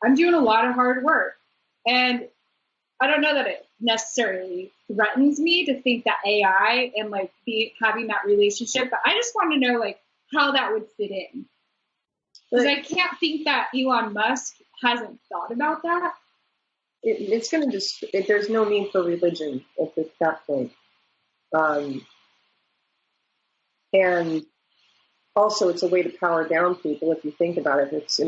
I'm doing a lot of hard work. And I don't know that it necessarily threatens me to think that AI and like having that relationship, but I just want to know like how that would fit in. Because I can't think that Elon Musk hasn't thought about that. It's going to just, there's no need for religion at that point. And also it's a way to power down people if you think about it.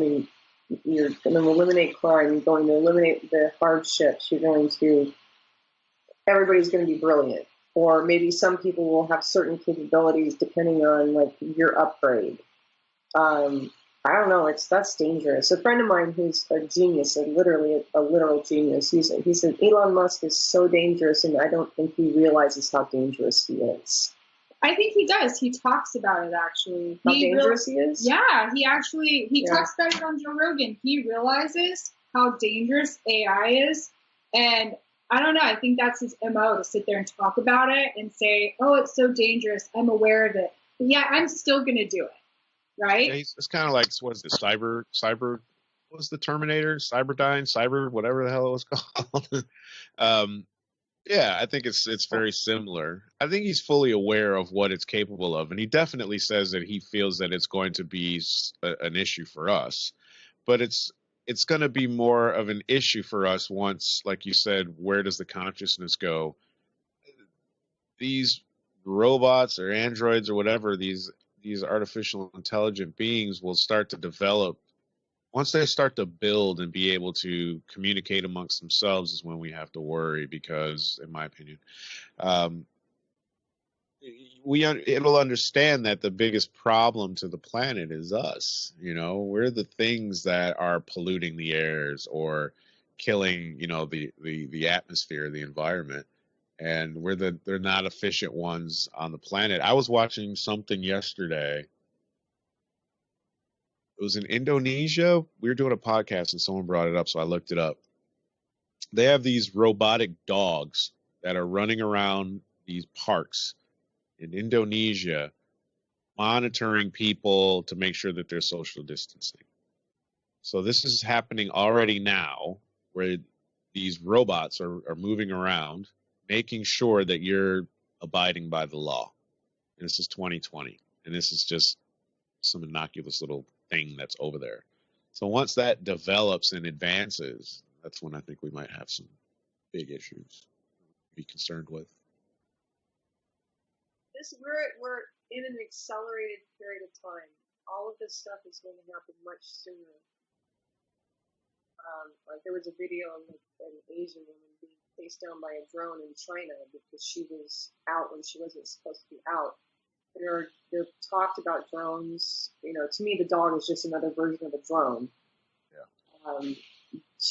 You're going to eliminate crime, you're going to eliminate the hardships, everybody's going to be brilliant. Or maybe some people will have certain capabilities depending on like your upgrade. I don't know, that's dangerous. A friend of mine who's a genius, literally a literal genius, he said Elon Musk is so dangerous and I don't think he realizes how dangerous he is. I think he does. He talks about it, actually. How dangerous he is? Yeah, he talks about it on Joe Rogan. He realizes how dangerous AI is. And I don't know, I think that's his MO, to sit there and talk about it and say, oh, it's so dangerous. I'm aware of it. But yeah, I'm still going to do it. Right? Yeah, it's kind of like, what is it, cyber, what was the Terminator? Cyber, whatever the hell it was called. Yeah, I think it's very similar. I think he's fully aware of what it's capable of, and he definitely says that he feels that it's going to be an issue for us. But it's going to be more of an issue for us once, like you said, where does the consciousness go? These robots or androids or whatever, these artificial intelligent beings will start to develop. Once they start to build and be able to communicate amongst themselves is when we have to worry, because, in my opinion, it'll understand that the biggest problem to the planet is us. We're the things that are polluting the airs or killing, the atmosphere, the environment, and they're not efficient ones on the planet. I was watching something yesterday. It was in Indonesia. We were doing a podcast and someone brought it up, so I looked it up. They have these robotic dogs that are running around these parks in Indonesia, monitoring people to make sure that they're social distancing. So this is happening already now, where these robots are moving around, making sure that you're abiding by the law. And this is 2020, and this is just some innocuous little thing that's over there. So once that develops and advances, that's when I think we might have some big issues to be concerned with. We're in an accelerated period of time. All of this stuff is going to happen much sooner. Like there was a video of an Asian woman being chased down by a drone in China because she was out when she wasn't supposed to be out. They're talked about drones. To me, the dog is just another version of a drone. Yeah.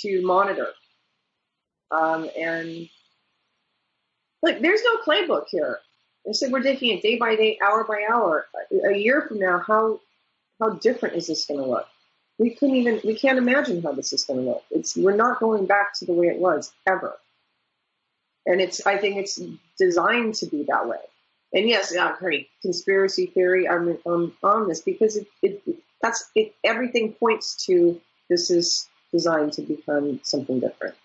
To monitor. And look, there's no playbook here. They said we're taking it day by day, hour by hour. A year from now, how different is this going to look? We can't imagine how this is going to look. We're not going back to the way it was ever. And I think it's designed to be that way. And yes, great conspiracy theory. I'm on this because everything points to this is designed to become something different.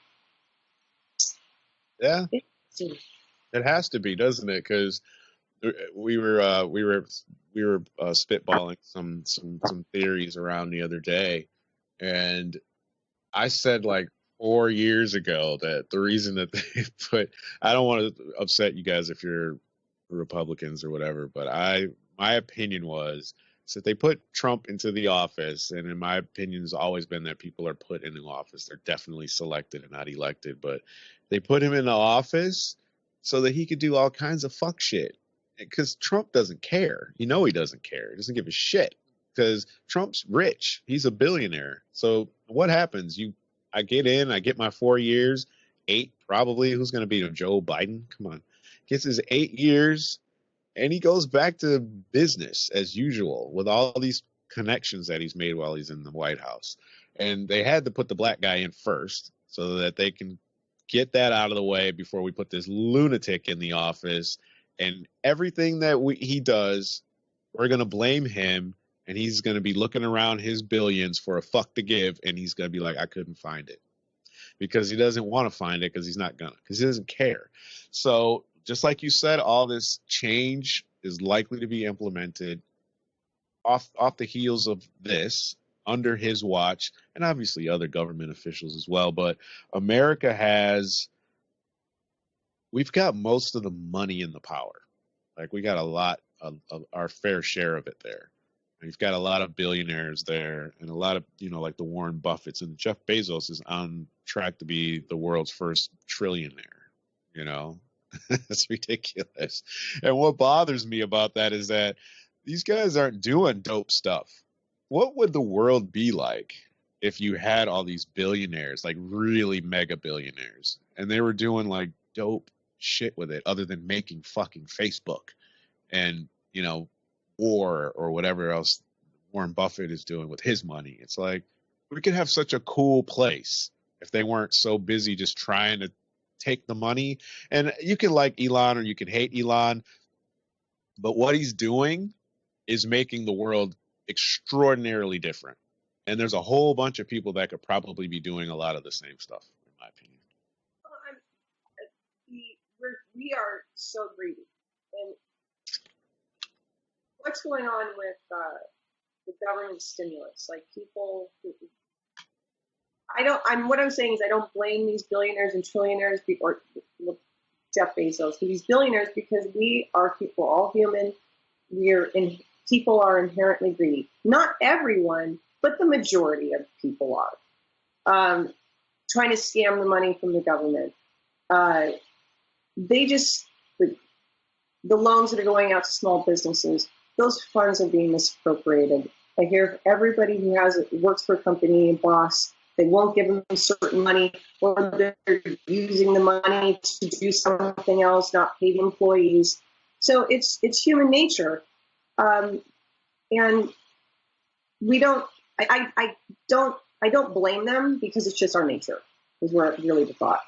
Yeah, it has to be, doesn't it? Because we were spitballing some theories around the other day, and I said like 4 years ago that the reason that they I don't want to upset you guys if you're Republicans or whatever, but my opinion was that they put Trump into the office, and in my opinion has always been that people are put in the office. They're definitely selected and not elected, but they put him in the office so that he could do all kinds of fuck shit. because Trump doesn't care. You know he doesn't care. He doesn't give a shit because Trump's rich. He's a billionaire. So what happens? I get in. I get my 4 years, 8 probably. Who's going to beat him? Joe Biden? Come on, gets his 8 years, and he goes back to business as usual with all these connections that he's made while he's in the White House. And they had to put the black guy in first so that they can get that out of the way before we put this lunatic in the office. And everything that he does, we're going to blame him, and he's going to be looking around his billions for a fuck to give, and he's going to be like, I couldn't find it. Because he doesn't want to find it, because he's not going to, because he doesn't care. So just like you said, all this change is likely to be implemented off the heels of this, under his watch, and obviously other government officials as well. But we've got most of the money and the power. Like, we got a lot of our fair share of it there. We've got a lot of billionaires there, and a lot of, like the Warren Buffetts, and Jeff Bezos is on track to be the world's first trillionaire. That's ridiculous. And what bothers me about that is that these guys aren't doing dope stuff. What would the world be like if you had all these billionaires, like really mega billionaires, and they were doing like dope shit with it other than making fucking Facebook and, war or whatever else Warren Buffett is doing with his money? It's like, we could have such a cool place if they weren't so busy just trying to take the money. And you can like Elon or you can hate Elon, but what he's doing is making the world extraordinarily different. And there's a whole bunch of people that could probably be doing a lot of the same stuff, in my opinion. We are so greedy. And what's going on with the government stimulus? Like, people, what I'm saying is I don't blame these billionaires and trillionaires or Jeff Bezos, these billionaires, because we are people, all human. People are inherently greedy. Not everyone, but the majority of people are. Trying to scam the money from the government. The loans that are going out to small businesses, those funds are being misappropriated. I hear everybody who works for a company, a boss, they won't give them certain money, or they're using the money to do something else, not pay the employees. So it's human nature. And we don't. I don't blame them, because it's just our nature. Is where really the thought.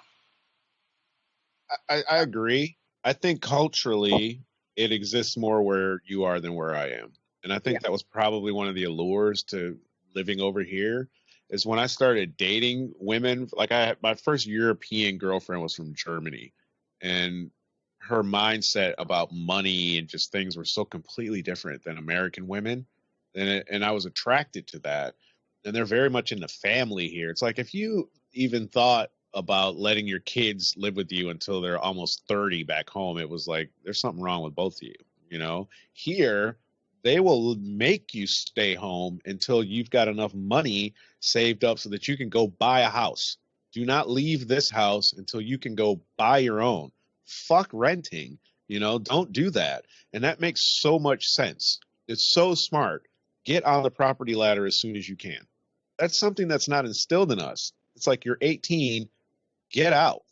I agree. I think culturally it exists more where you are than where I am, and I think that was probably one of the allures to living over here. Is when I started dating women. Like, my first European girlfriend was from Germany, and her mindset about money and just things were so completely different than American women. And I was attracted to that. And they're very much in the family here. It's like, if you even thought about letting your kids live with you until they're almost 30 back home, it was like, there's something wrong with both of you. Here, they will make you stay home until you've got enough money saved up so that you can go buy a house. Do not leave this house until you can go buy your own. Fuck renting, don't do that. And that makes so much sense. It's so smart. Get on the property ladder as soon as you can. That's something that's not instilled in us. It's like, you're 18, get out,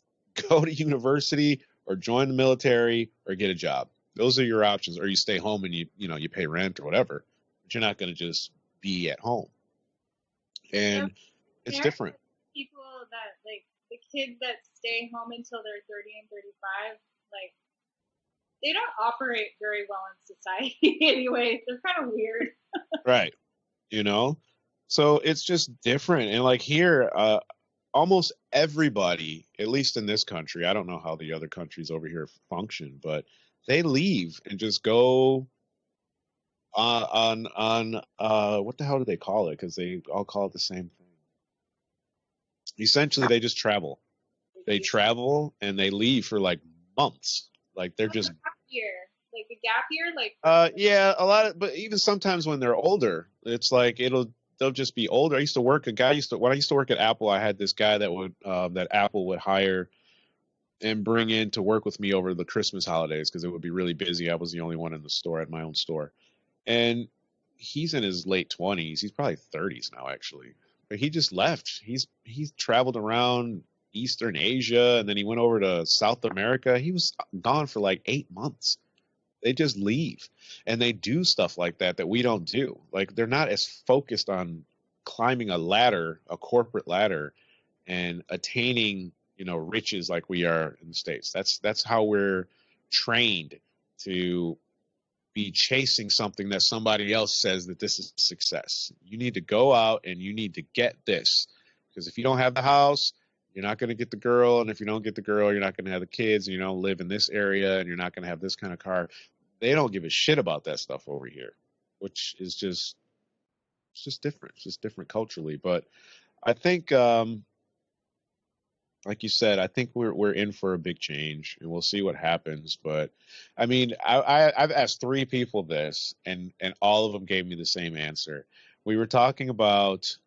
go to university or join the military or get a job. Those are your options. Or you stay home and you pay rent or whatever, but you're not going to just be at home. And it's different. People that, like, the kids that stay home until they're 30 and 35, like, they don't operate very well in society anyway. They're kind of weird. Right. So it's just different. And like here, almost everybody, at least in this country, I don't know how the other countries over here function, but they leave and just go on what the hell do they call it? Because they all call it the same thing. Essentially, they just travel. They travel and they leave for like months. Like, they're just like a gap year, like yeah, a lot of, but even sometimes when they're older, it's like they'll just be older. When I used to work at Apple, I had this guy that Apple would hire and bring in to work with me over the Christmas holidays because it would be really busy. I was the only one in the store at my own store. And he's in his late 20s. He's probably 30s now, actually. But he just left. He's traveled around Eastern Asia, and then he went over to South America. He was gone for like 8 months. They just leave, and they do stuff like that we don't do. Like, they're not as focused on climbing a ladder, a corporate ladder, and attaining, riches like we are in the States. That's how we're trained to be chasing something that somebody else says that this is success. You need to go out and you need to get this, because if you don't have the house, you're not going to get the girl, and if you don't get the girl, you're not going to have the kids, and you don't live in this area, and you're not going to have this kind of car. They don't give a shit about that stuff over here, which is it's just different. It's just different culturally. But I think, like you said, I think we're in for a big change, and we'll see what happens. But I mean, I've asked 3 people this, and all of them gave me the same answer. We were talking about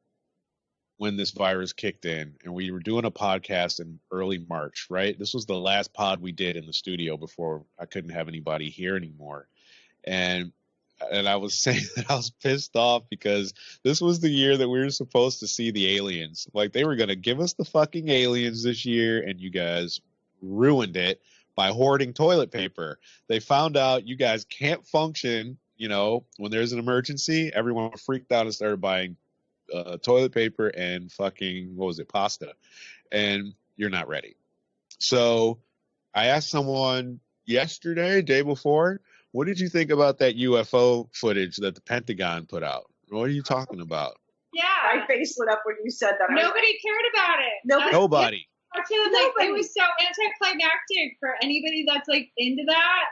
when this virus kicked in, and we were doing a podcast in early March, right? This was the last pod we did in the studio before I couldn't have anybody here anymore. And I was saying that I was pissed off because this was the year that we were supposed to see the aliens. Like, they were going to give us the fucking aliens this year, and you guys ruined it by hoarding toilet paper. They found out you guys can't function, when there's an emergency. Everyone freaked out and started buying toilet paper and fucking, pasta. And you're not ready. So I asked someone yesterday, day before, what did you think about that UFO footage that the Pentagon put out? What are you talking about? Yeah. My face lit up when you said that. Nobody cared about it. Nobody. It was so anticlimactic for anybody that's like into that.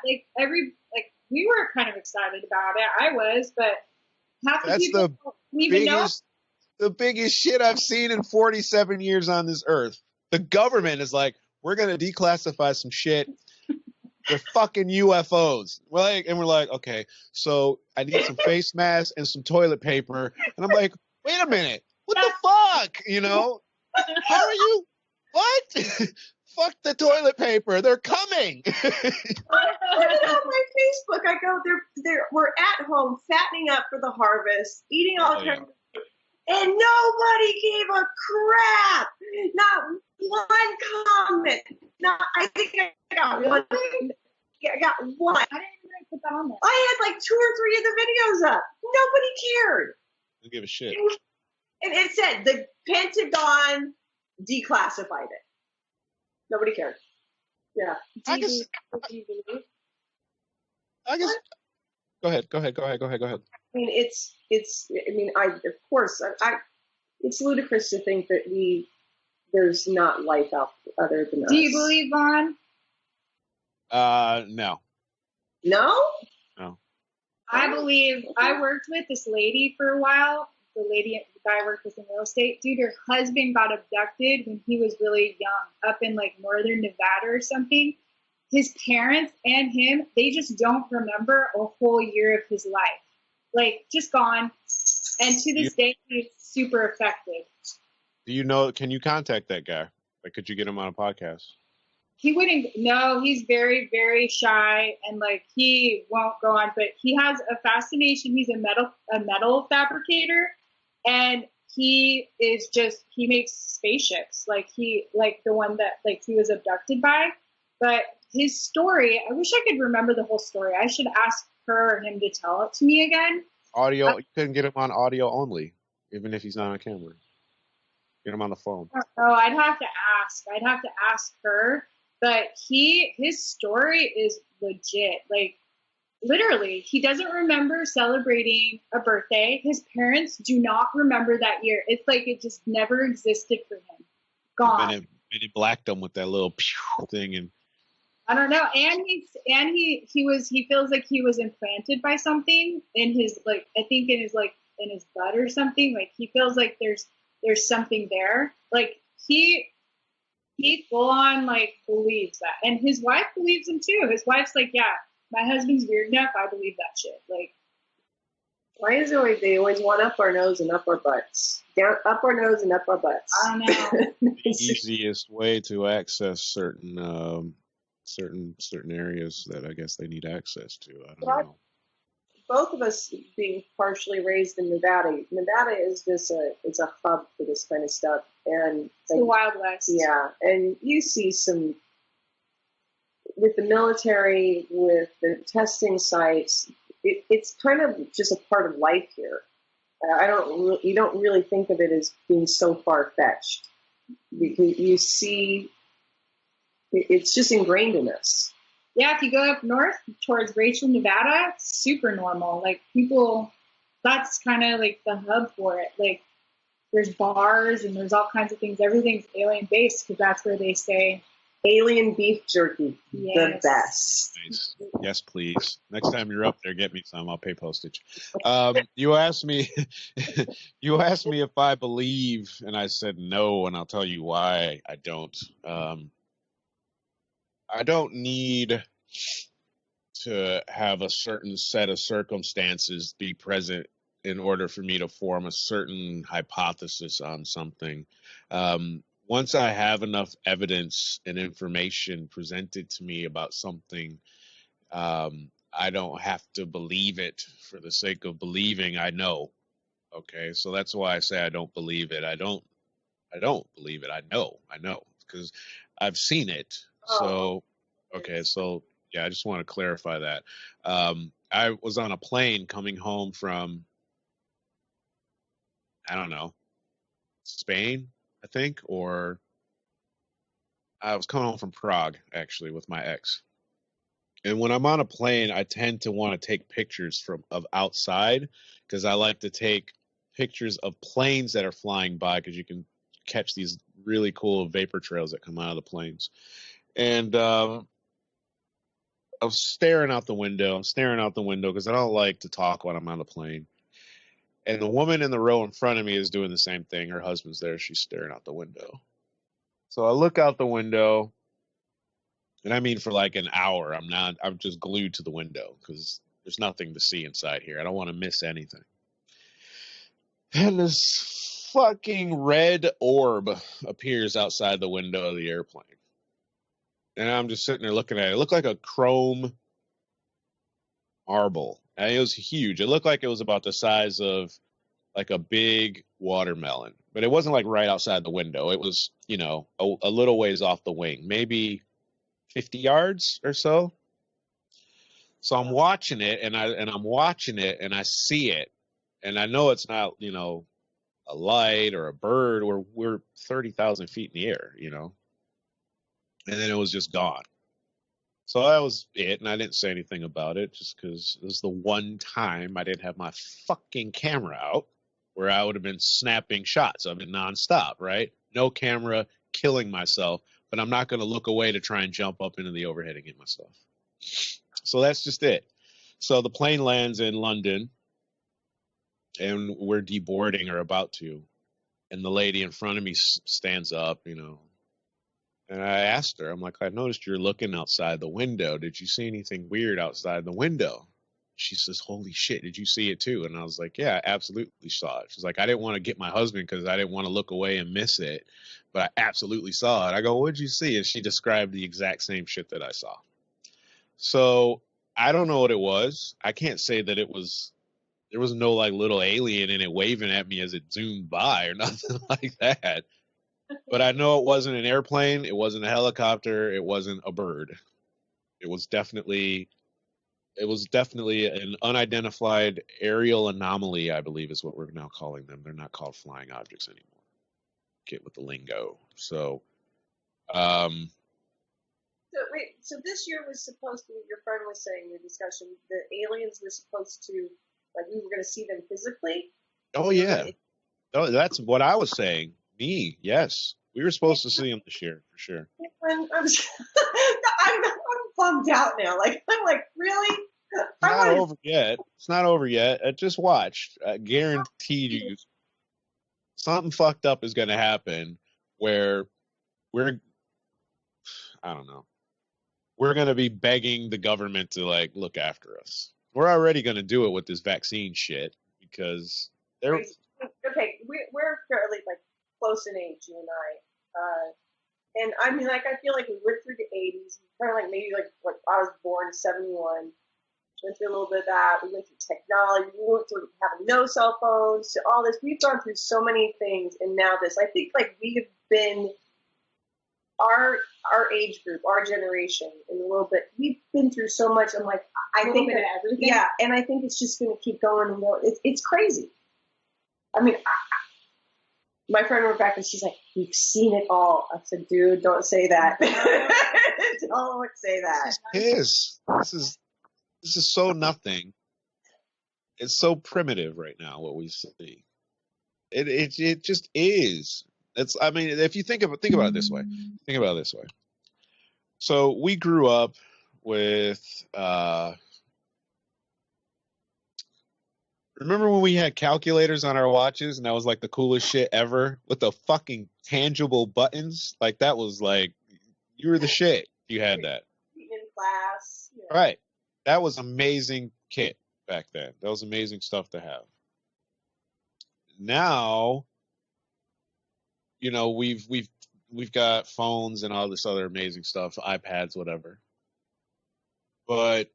We were kind of excited about it. I was, but half the people don't even know. The biggest shit I've seen in 47 years on this earth. The government is like, we're going to declassify some shit. They're fucking UFOs. And we're like, okay, so I need some face masks and some toilet paper. And I'm like, wait a minute. What the fuck? How are you? What? Fuck the toilet paper. They're coming. I put it on my Facebook. I go, we're at home fattening up for the harvest, eating all kinds of food, and nobody gave a crap. Not one comment. I think I got one. I got one. I didn't even put that on there. I had like 2 or 3 of the videos up. Nobody cared. Don't give a shit. And it said the Pentagon declassified it. Nobody cared. Yeah. I guess. Go ahead. I mean, of course, it's ludicrous to think that there's not life out other than us. Do you believe, Vaughn? No. No? No. I believe. I worked with this lady for a while. The guy I worked with in real estate. Dude, her husband got abducted when he was really young, up in like northern Nevada or something. His parents and him, they just don't remember a whole year of his life. Like, just gone. And to this day, he's super affected. Do you know, can you contact that guy? Like, could you get him on a podcast? He wouldn't. No, he's very, very shy, and like he won't go on. But he has a fascination. He's a metal fabricator, and he makes spaceships. Like the one that like he was abducted by. But his story, I wish I could remember the whole story. I should ask her or him to tell it to me again. Audio. You couldn't get him on audio only, even if he's not on camera. Get him on the phone. Oh, I'd have to ask. I'd have to ask her. But his story is legit. Like, literally, he doesn't remember celebrating a birthday. His parents do not remember that year. It's like it just never existed for him. Gone. And it blacked him with that little pew thing, and I don't know. And he feels like he was implanted by something in his, like, I think in his butt or something. Like, he feels like there's something there. Like, he full on like believes that, and his wife believes him too. His wife's like, yeah, my husband's weird enough. I believe that shit. Like, Why is it always, they always want up our nose and up our butts? Down, up our nose and up our butts. I don't know. The easiest way to access certain areas that I guess they need access to. I don't know. Both of us being partially raised in Nevada. Nevada is it's a hub for this kind of stuff, and It's the Wild West. yeah, and you see some with the military, with the testing sites. It's kind of just a part of life here. You don't really think of it as being so far fetched because you see it's just ingrained in us. Yeah, if you go up north towards Rachel, Nevada, it's super normal. Like people, that's kind of like the hub for it. Like there's bars and there's all kinds of things. Everything's alien based because that's where they say alien beef jerky, yes. The best. Nice. Yes, please. Next time you're up there, get me some. I'll pay postage. You asked me if I believe, and I said no, and I'll tell you why I don't. I don't need to have a certain set of circumstances be present in order for me to form a certain hypothesis on something. Once I have enough evidence and information presented to me about something, I don't have to believe it for the sake of believing. I know. Okay, so that's why I say I don't believe it. I don't believe it. I know because I've seen it. So, okay, so yeah, I just want to clarify that. I was on a plane coming home from, I don't know, Spain, I think, or I was coming home from Prague, actually, with my ex. And when I'm on a plane, I tend to want to take pictures of outside because I like to take pictures of planes that are flying by because you can catch these really cool vapor trails that come out of the planes. And I was staring out the window. I'm staring out the window because I don't like to talk when I'm on a plane. And the woman in the row in front of me is doing the same thing. Her husband's there. She's staring out the window. So I look out the window, and I mean for like an hour. I'm just glued to the window because there's nothing to see inside here. I don't want to miss anything. And this fucking red orb appears outside the window of the airplane. And I'm just sitting there looking at it. It looked like a chrome marble. And it was huge. It looked like it was about the size of like a big watermelon. But it wasn't like right outside the window. It was, a little ways off the wing. Maybe 50 yards or so. So I'm watching it and I'm watching it and I see it. And I know it's not, a light or a bird. We're 30,000 feet in the air, And then it was just gone. So that was it, and I didn't say anything about it just because it was the one time I didn't have my fucking camera out where I would have been snapping shots of it nonstop, right? No camera, killing myself, but I'm not going to look away to try and jump up into the overhead and get myself. So that's just it. So the plane lands in London, and we're deboarding or about to, and the lady in front of me stands up, And I asked her, I'm like, I noticed you're looking outside the window. Did you see anything weird outside the window? She says, holy shit, did you see it too? And I was like, yeah, I absolutely saw it. She's like, I didn't want to get my husband because I didn't want to look away and miss it. But I absolutely saw it. I go, what'd you see? And she described the exact same shit that I saw. So I don't know what it was. I can't say that there was no like little alien in it waving at me as it zoomed by or nothing like that. But I know it wasn't an airplane, it wasn't a helicopter, it wasn't a bird. It was definitely an unidentified aerial anomaly, I believe is what we're now calling them. They're not called flying objects anymore. Get with the lingo. So So this year was supposed to, your friend was saying in the discussion, the aliens were supposed to, like we were going to see them physically? Oh yeah. Oh, that's what I was saying. Me, yes. We were supposed to see him this year, for sure. I'm bummed out now. I'm like, really? It's not over yet. It's not over yet. I just watched. I guaranteed you something fucked up is going to happen where I don't know. We're going to be begging the government to, look after us. We're already going to do it with this vaccine shit, because they're okay. We're fairly like close in age, you and I. And I mean, like, I feel like we went through the 80s, kind of like maybe like what I was born in 71. Went through a little bit of that. We went through technology. We went through having no cell phones to all this. We've gone through so many things, and now this. I think like we have been our age group, our generation, in a little bit. We've been through so much. I'm like, I think that everything. Yeah, and I think it's just going to keep going and going. It's crazy. I mean, my friend Rebecca, she's like, "We've seen it all." I said, "Dude, don't say that. Don't say that." This is so nothing. It's so primitive right now. What we see, it just is. It's. I mean, if you think about it this way. Think about it this way. So we grew up with. Remember when we had calculators on our watches and that was like the coolest shit ever with the fucking tangible buttons? Like that was like, you were the shit. You had that. In class. Yeah. Right. That was amazing kit back then. That was amazing stuff to have. Now, you know, we've got phones and all this other amazing stuff, iPads, whatever. But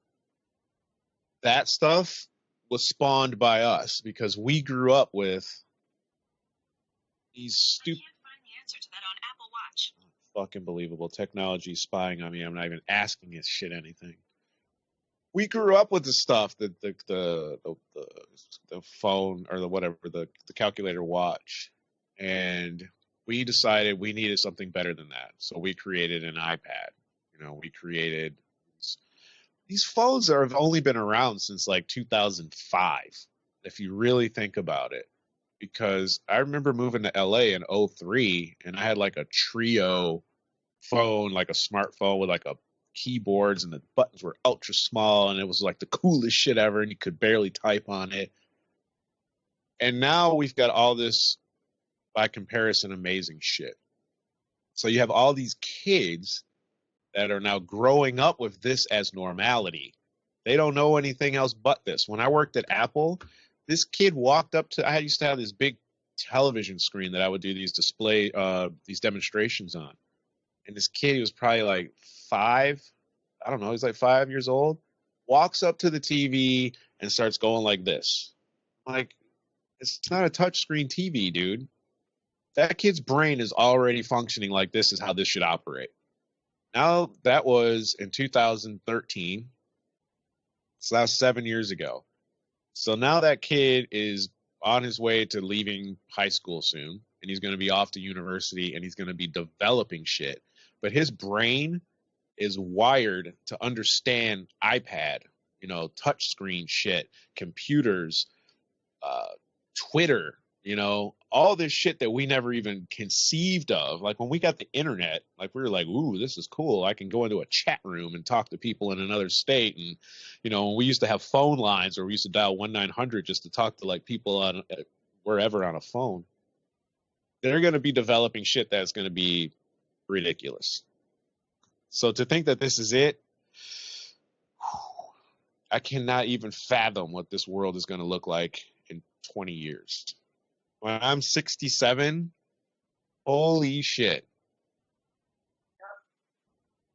that stuff was spawned by us because we grew up with these stupid. I can't find the answer to that on Apple Watch. Fucking believable. Technology spying on me. I'm not even asking this shit anything. We grew up with the stuff, the phone or the whatever, the calculator watch, and we decided we needed something better than that. So we created an iPad. You know, we created. These phones have only been around since like 2005, if you really think about it. Because I remember moving to LA in 2003, and I had like a Trio phone, like a smartphone with like a keyboards, and the buttons were ultra small, and it was like the coolest shit ever, and you could barely type on it. And now we've got all this, by comparison, amazing shit. So you have all these kids that are now growing up with this as normality. They don't know anything else but this. When I worked at Apple, this kid walked up to, I used to have this big television screen that I would do these these demonstrations on. And this kid, he was probably like 5, I don't know, he's like 5 years old, walks up to the TV and starts going like this. I'm like, it's not a touchscreen TV, dude. That kid's brain is already functioning like this is how this should operate. Now, that was in 2013, so that was 7 years ago. So now that kid is on his way to leaving high school soon, and he's going to be off to university, and he's going to be developing shit. But his brain is wired to understand iPad, you know, touchscreen shit, computers, Twitter, you know, all this shit that we never even conceived of. Like when we got the internet, like we were like, ooh, this is cool. I can go into a chat room and talk to people in another state. And, you know, we used to have phone lines, or we used to dial 1-900 just to talk to like people on wherever on a phone. They're going to be developing shit that's going to be ridiculous. So to think that this is it, I cannot even fathom what this world is going to look like in 20 years. When I'm 67, holy shit.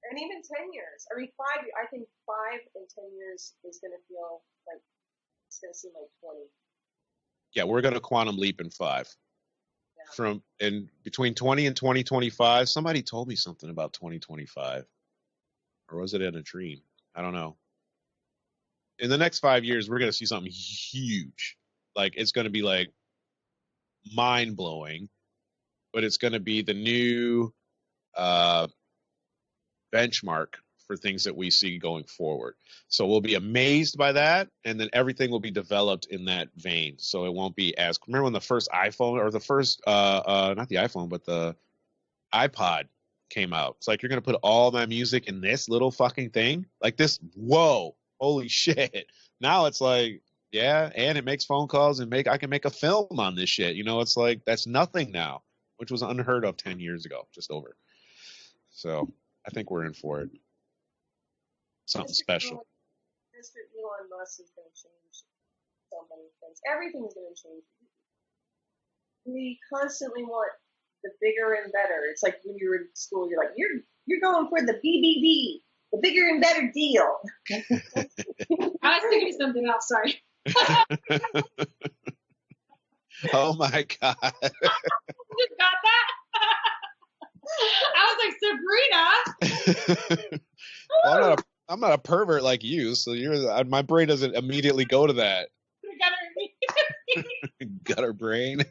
And even 10 years. I mean, I think 5 and 10 years is going to feel like, it's going to seem like 20. Yeah, we're going to quantum leap in 5. Yeah. Between 20 and 2025, somebody told me something about 2025. Or was it in a dream? I don't know. In the next 5 years, we're going to see something huge. Like, it's going to be like mind-blowing, but it's going to be the new benchmark for things that we see going forward. So we'll be amazed by that, and then everything will be developed in that vein. So it won't be as... Remember when the first iPhone, or the first, not the iPhone, but the iPod came out? It's like, you're going to put all my music in this little fucking thing? Like this, whoa, holy shit. Now it's like, yeah, and it makes phone calls, and I can make a film on this shit. You know, it's like, that's nothing now, which was unheard of 10 years ago, just over. So I think we're in for it. Something special. Mr. Elon Musk is going to change so many things. Everything's going to change. We constantly want the bigger and better. It's like when you're in school, you're like, you're going for the BBB, the bigger and better deal. I was thinking of something else. Sorry. Oh my God. Just got that? I was like, Sabrina. Well, I'm not a pervert like you, so my brain doesn't immediately go to that. Gutter brain.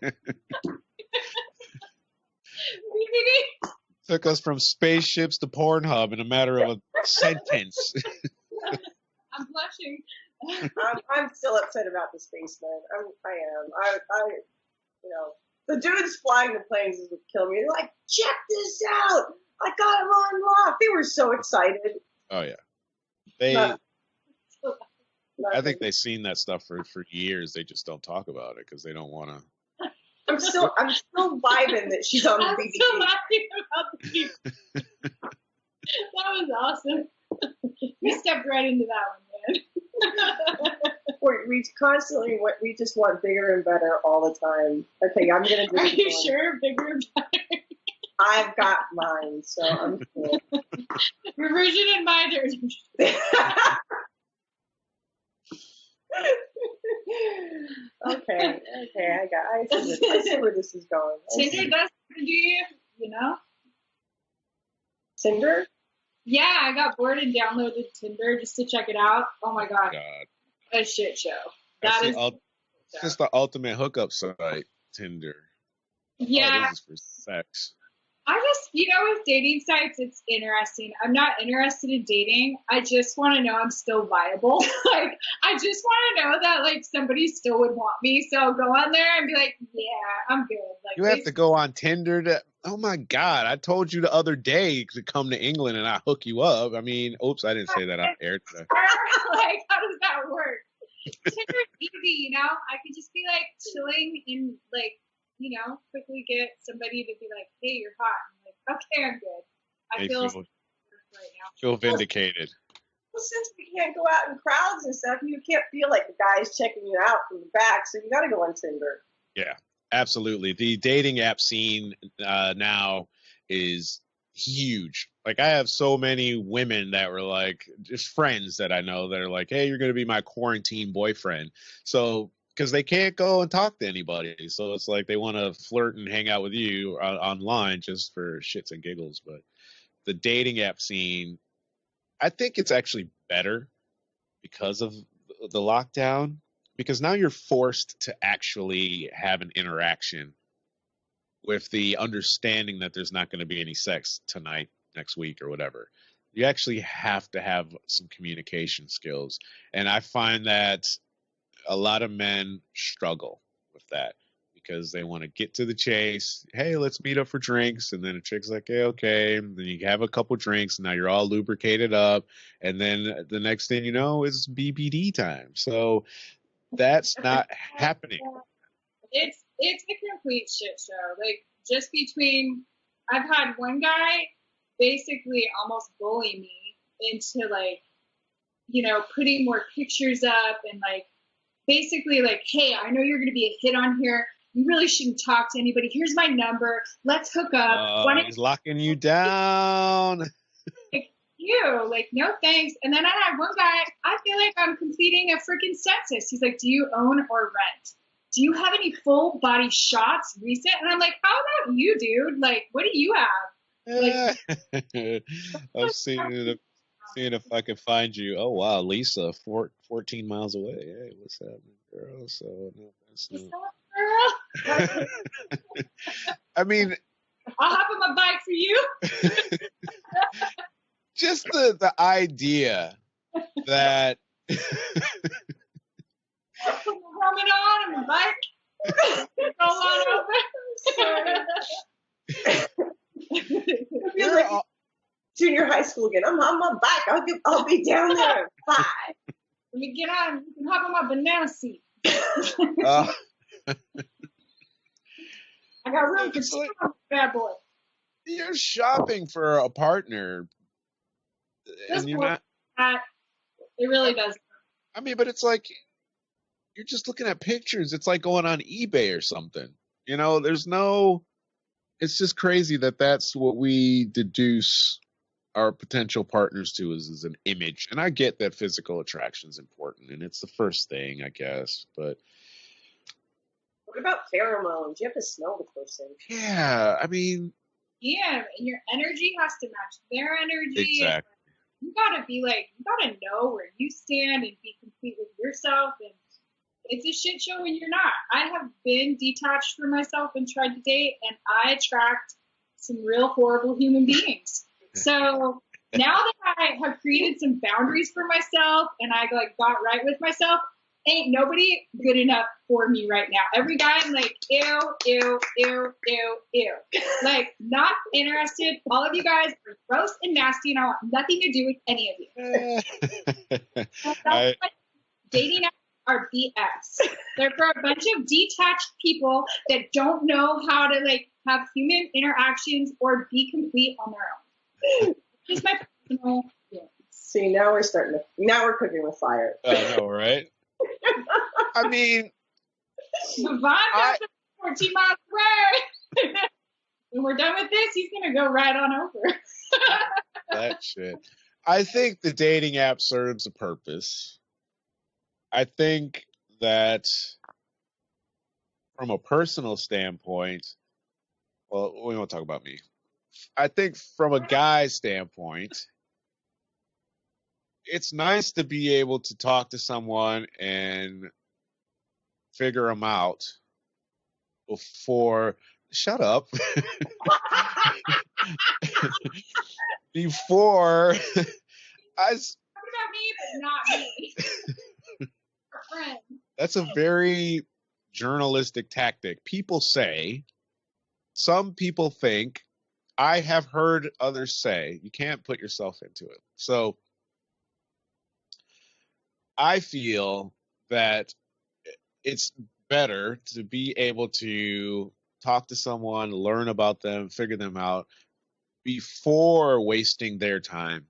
Took us from spaceships to Pornhub in a matter of a sentence. I'm blushing. I'm still upset about the spaceman. I am. The dudes flying the planes is what killed me. They're like, check this out! I got them on lock. They were so excited. Oh yeah. I think they've seen that stuff for years. They just don't talk about it because they don't want to. I'm still vibing that she's on the I'm BBC. still laughing about the BBC. That was awesome. You stepped right into that one, man. We just want bigger and better all the time. Okay, I'm gonna. Are you sure? Bigger and better. I've got mine, so I'm cool. Reversion and binders. Okay, I see where this is going. Tinder does something to you, you know? Tinder? Yeah, I got bored and downloaded Tinder just to check it out. Oh my god. A shit show. That is just the ultimate hookup site, Tinder. Yeah. This is for sex. I just, with dating sites, it's interesting. I'm not interested in dating. I just want to know I'm still viable. I just want to know that, somebody still would want me. So go on there and be like, yeah, I'm good. You have to go on Tinder to, oh my God, I told you the other day to come to England and I hook you up. I mean, oops, I didn't say that on air today. How does that work? Tinder's easy, I could just be, chilling in, quickly get somebody to be like, hey, you're hot. I'm like, okay, I'm good. I feel right now. Feel vindicated. Well, since we can't go out in crowds and stuff, you can't feel like the guy's checking you out from the back, so you got to go on Tinder. Yeah, absolutely. The dating app scene now is huge. I have so many women that were just friends that I know that are like, hey, you're going to be my quarantine boyfriend. So, because they can't go and talk to anybody. So it's they want to flirt and hang out with you online just for shits and giggles. But the dating app scene, I think it's actually better because of the lockdown, because now you're forced to actually have an interaction with the understanding that there's not going to be any sex tonight, next week, or whatever. You actually have to have some communication skills. And I find that a lot of men struggle with that because they want to get to the chase. Hey, let's meet up for drinks. And then a chick's like, hey, okay. And then you have a couple drinks. And now you're all lubricated up. And then the next thing you know is BBD time. So that's not happening. It's a complete shit show. Just between, I've had one guy basically almost bully me into putting more pictures up and basically hey, I know you're going to be a hit on here. You really shouldn't talk to anybody. Here's my number. Let's hook up. He's locking you down. No thanks. And then I had one guy, I feel like I'm completing a freaking census. He's like, do you own or rent? Do you have any full body shots recent? And I'm like, how about you, dude? What do you have? I'm seeing if I can find you. Oh wow, Lisa, 14 miles away. Hey, what's happening, girl? So no, that's not. I mean, I'll hop on my bike for you. Just the idea that coming on my bike. Go on over. Junior high school again. I'm on my bike. I'll be down there at 5. Let me get on. You can hop on my banana seat. I got room for some bad boy. You're shopping for a partner, and you're not. It really does. I mean, but it's you're just looking at pictures. It's like going on eBay or something. You know, there's no. It's just crazy that that's what we deduce our potential partners to is an image. And I get that physical attraction is important, and it's the first thing, I guess. But what about pheromones? You have to smell the person. Yeah, I mean. Yeah, and your energy has to match their energy. Exactly. You gotta be like, you gotta know where you stand and be complete with yourself. And it's a shit show when you're not. I have been detached from myself and tried to date, and I attract some real horrible human beings. So now that I have created some boundaries for myself and I like got right with myself, ain't nobody good enough for me right now. Every guy I'm like, ew, ew, ew, ew, ew. Like, not interested. All of you guys are gross and nasty, and I want nothing to do with any of you. Dating apps are BS. They're for a bunch of detached people that don't know how to like have human interactions or be complete on their own. Just my personal feelings. See, now we're cooking with fire. I know, right? I mean, Yvonne's 14 miles away. When we're done with this, he's gonna go right on over. that shit. I think the dating app serves a purpose. I think that from a personal standpoint, well, we won't talk about me. I think from a guy's standpoint, it's nice to be able to talk to someone and figure them out before. Shut up. Before I. Talk about me, but not me. Friend. That's a very journalistic tactic. People say, some people think, I have heard others say, you can't put yourself into it. So I feel that it's better to be able to talk to someone, learn about them, figure them out before wasting their time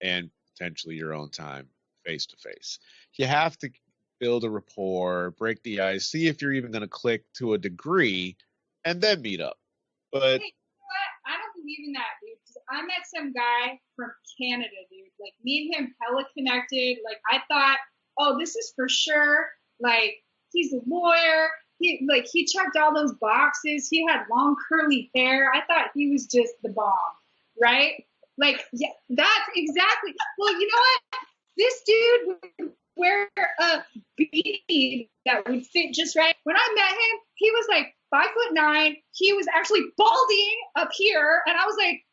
and potentially your own time face to face. You have to build a rapport, break the ice, see if you're even going to click to a degree, and then meet up. But hey, you know what? I don't believe in that, dude. I met some guy from Canada, dude. Like, me and him hella connected. Like, I thought, oh, this is for sure. Like, he's a lawyer. He checked all those boxes. He had long curly hair. I thought he was just the bomb, right? Like, yeah, that's exactly. Well, you know what? This dude would wear a bead that would fit just right. When I met him, he was like 5'9". He was actually balding up here, and I was like,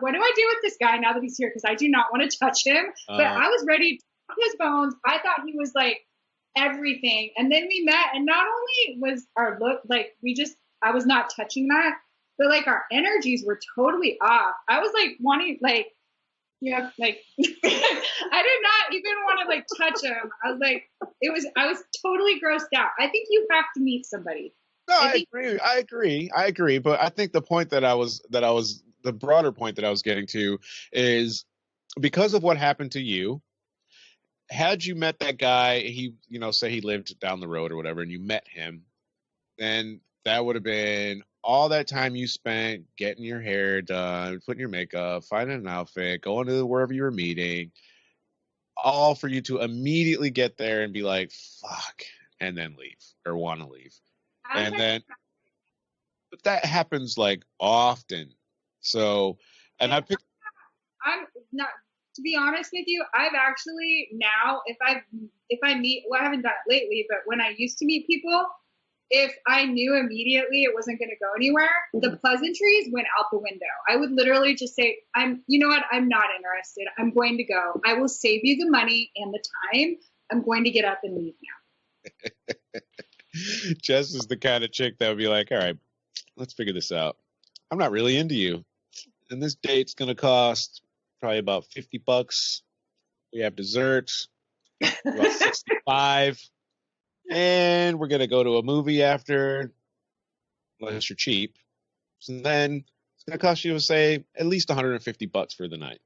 what do I do with this guy now that he's here? Because I do not want to touch him. But I was ready to touch his bones. I thought he was like everything. And then we met, and not only was our look like I was not touching that, but like our energies were totally off. I was like wanting like, yeah, like I did not even want to like touch him. I was totally grossed out. I think you have to meet somebody. No, I agree. But I think the point the broader point that I was getting to is because of what happened to you. Had you met that guy, say he lived down the road or whatever, and you met him, then that would have been all that time you spent getting your hair done, putting your makeup, finding an outfit, going to wherever you were meeting, all for you to immediately get there and be like, fuck, and then leave or want to leave. But that happens like often. So, and I'm not, to be honest with you, I've actually now, if I meet, well, I haven't done it lately, but when I used to meet people, if I knew immediately it wasn't going to go anywhere, the pleasantries went out the window. I would literally just say, you know what? I'm not interested. I'm going to go. I will save you the money and the time. I'm going to get up and leave now. Jess is the kind of chick that would be like, all right, let's figure this out. I'm not really into you. And this date's going to cost probably about $50. We have desserts, about 65. And we're going to go to a movie after, unless you're cheap. So then it's going to cost you, say, at least $150 for the night.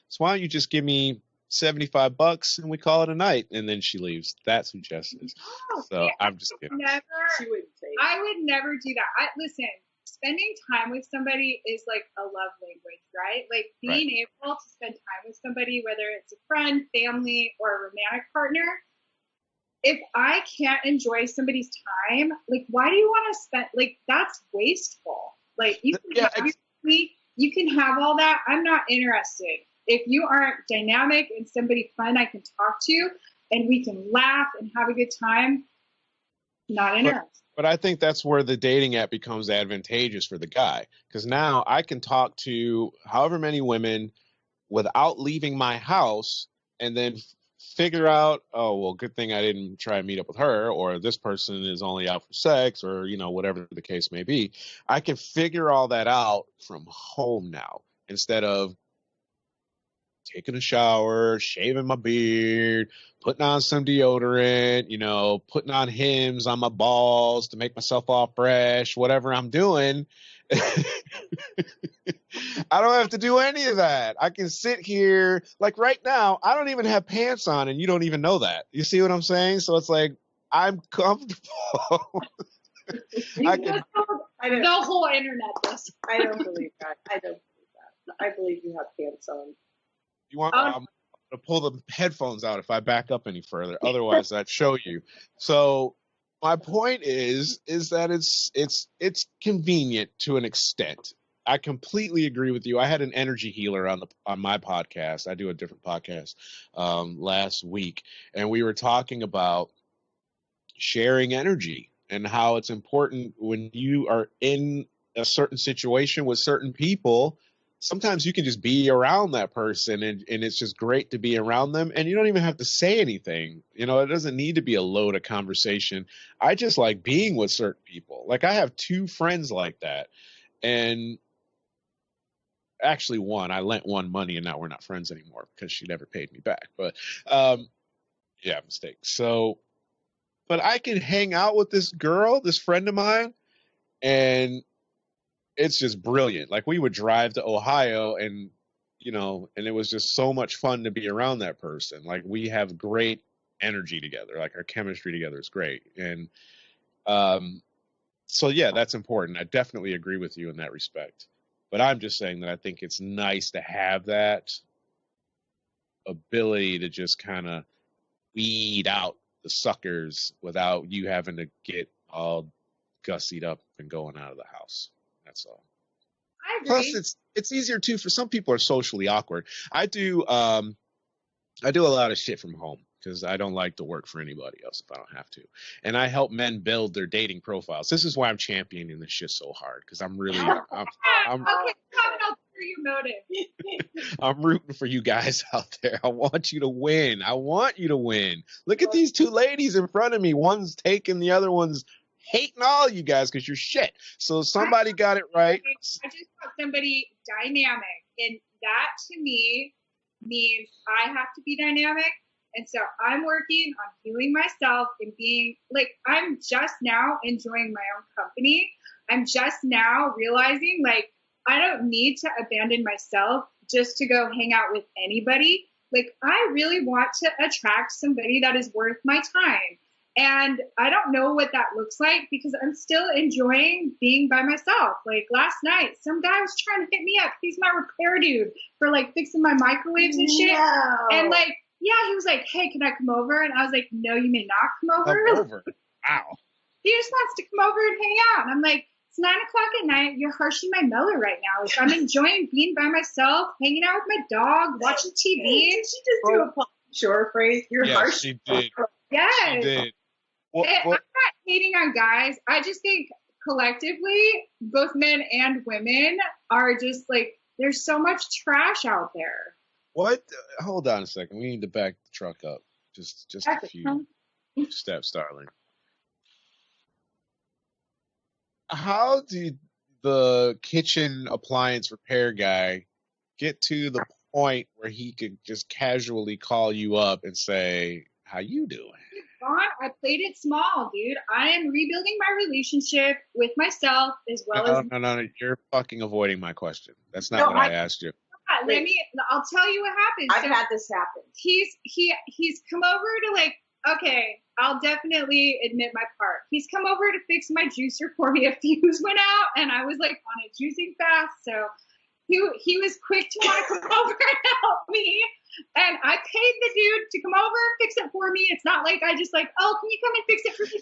So why don't you just give me $75 and we call it a night. And then she leaves. That's who Jess is. So yeah, I'm just kidding. She wouldn't say it. I would never do that. Listen, spending time with somebody is like a love language, right? Like being able to spend time with somebody, whether it's a friend, family, or a romantic partner. If I can't enjoy somebody's time, like, why do you want to spend, like, that's wasteful. Like, you can have your week, you can have all that. I'm not interested. If you aren't dynamic and somebody fun I can talk to and we can laugh and have a good time, not interested. But I think that's where the dating app becomes advantageous for the guy. Because now I can talk to however many women without leaving my house and then figure out, oh, well, good thing I didn't try and meet up with her, or this person is only out for sex, or, you know, whatever the case may be. I can figure all that out from home now instead of taking a shower, shaving my beard, putting on some deodorant, you know, putting on hymns on my balls to make myself all fresh, whatever I'm doing. I don't have to do any of that. I can sit here, like right now, I don't even have pants on and you don't even know that. You see what I'm saying? So it's like, I'm comfortable. The whole internet does. I don't believe that. I believe you have pants on. You want to pull the headphones out if I back up any further. Otherwise, I'd show you. So my point is that it's convenient to an extent. I completely agree with you. I had an energy healer on my podcast. I do a different podcast last week, and we were talking about sharing energy and how it's important when you are in a certain situation with certain people. Sometimes you can just be around that person and it's just great to be around them, and you don't even have to say anything. You know, it doesn't need to be a load of conversation. I just like being with certain people. Like I have 2 friends like that, and actually I lent one money and now we're not friends anymore because she never paid me back. But yeah, mistake. So, but I can hang out with this friend of mine, and it's just brilliant. Like we would drive to Ohio and, you know, and it was just so much fun to be around that person. Like we have great energy together. Like our chemistry together is great. And so, yeah, that's important. I definitely agree with you in that respect. But I'm just saying that I think it's nice to have that ability to just kind of weed out the suckers without you having to get all gussied up and going out of the house. That's all. I agree. Plus, it's easier too for some people are socially awkward. I do a lot of shit from home because I don't like to work for anybody else if I don't have to. And I help men build their dating profiles. This is why I'm championing this shit so hard, because I'm really okay, I'll hear your motive. I'm rooting for you guys out there. I want you to win. Look at these 2 ladies in front of me. One's taking, the other one's hating all you guys because you're shit. So somebody got it right. I just want somebody dynamic, and that to me means I have to be dynamic. And so I'm working on healing myself and being like, I'm just now enjoying my own company. I'm just now realizing like I don't need to abandon myself just to go hang out with anybody. Like I really want to attract somebody that is worth my time. And I don't know what that looks like because I'm still enjoying being by myself. Like last night, some guy was trying to hit me up. He's my repair dude for like fixing my microwaves and shit. No. And like, yeah, he was like, hey, can I come over? And I was like, no, you may not come over. Come over. Wow. He just wants to come over and hang out. And I'm like, it's 9:00 at night. You're harshing my mellow right now. Like, I'm enjoying being by myself, hanging out with my dog, watching TV. Did she just do a Paul Shore phrase? You're harsh. She did. Yes. She did. I'm not hating on guys. I just think collectively, both men and women are just like, there's so much trash out there. What? Hold on a second. We need to back the truck up. Just a few steps, darling. How did the kitchen appliance repair guy get to the point where he could just casually call you up and say, how you doing? Vaughn, I played it small, dude. I am rebuilding my relationship with myself as well as... No. You're fucking avoiding my question. That's not what I asked you. I'll tell you what happened. I've had this happen. He's come over to like, okay, I'll definitely admit my part. He's come over to fix my juicer for me. A fuse went out and I was like on a juicing fast. So he was quick to want to come over and help me. And I paid the dude to come over and fix it for me. It's not like I just like, oh, can you come and fix it for me?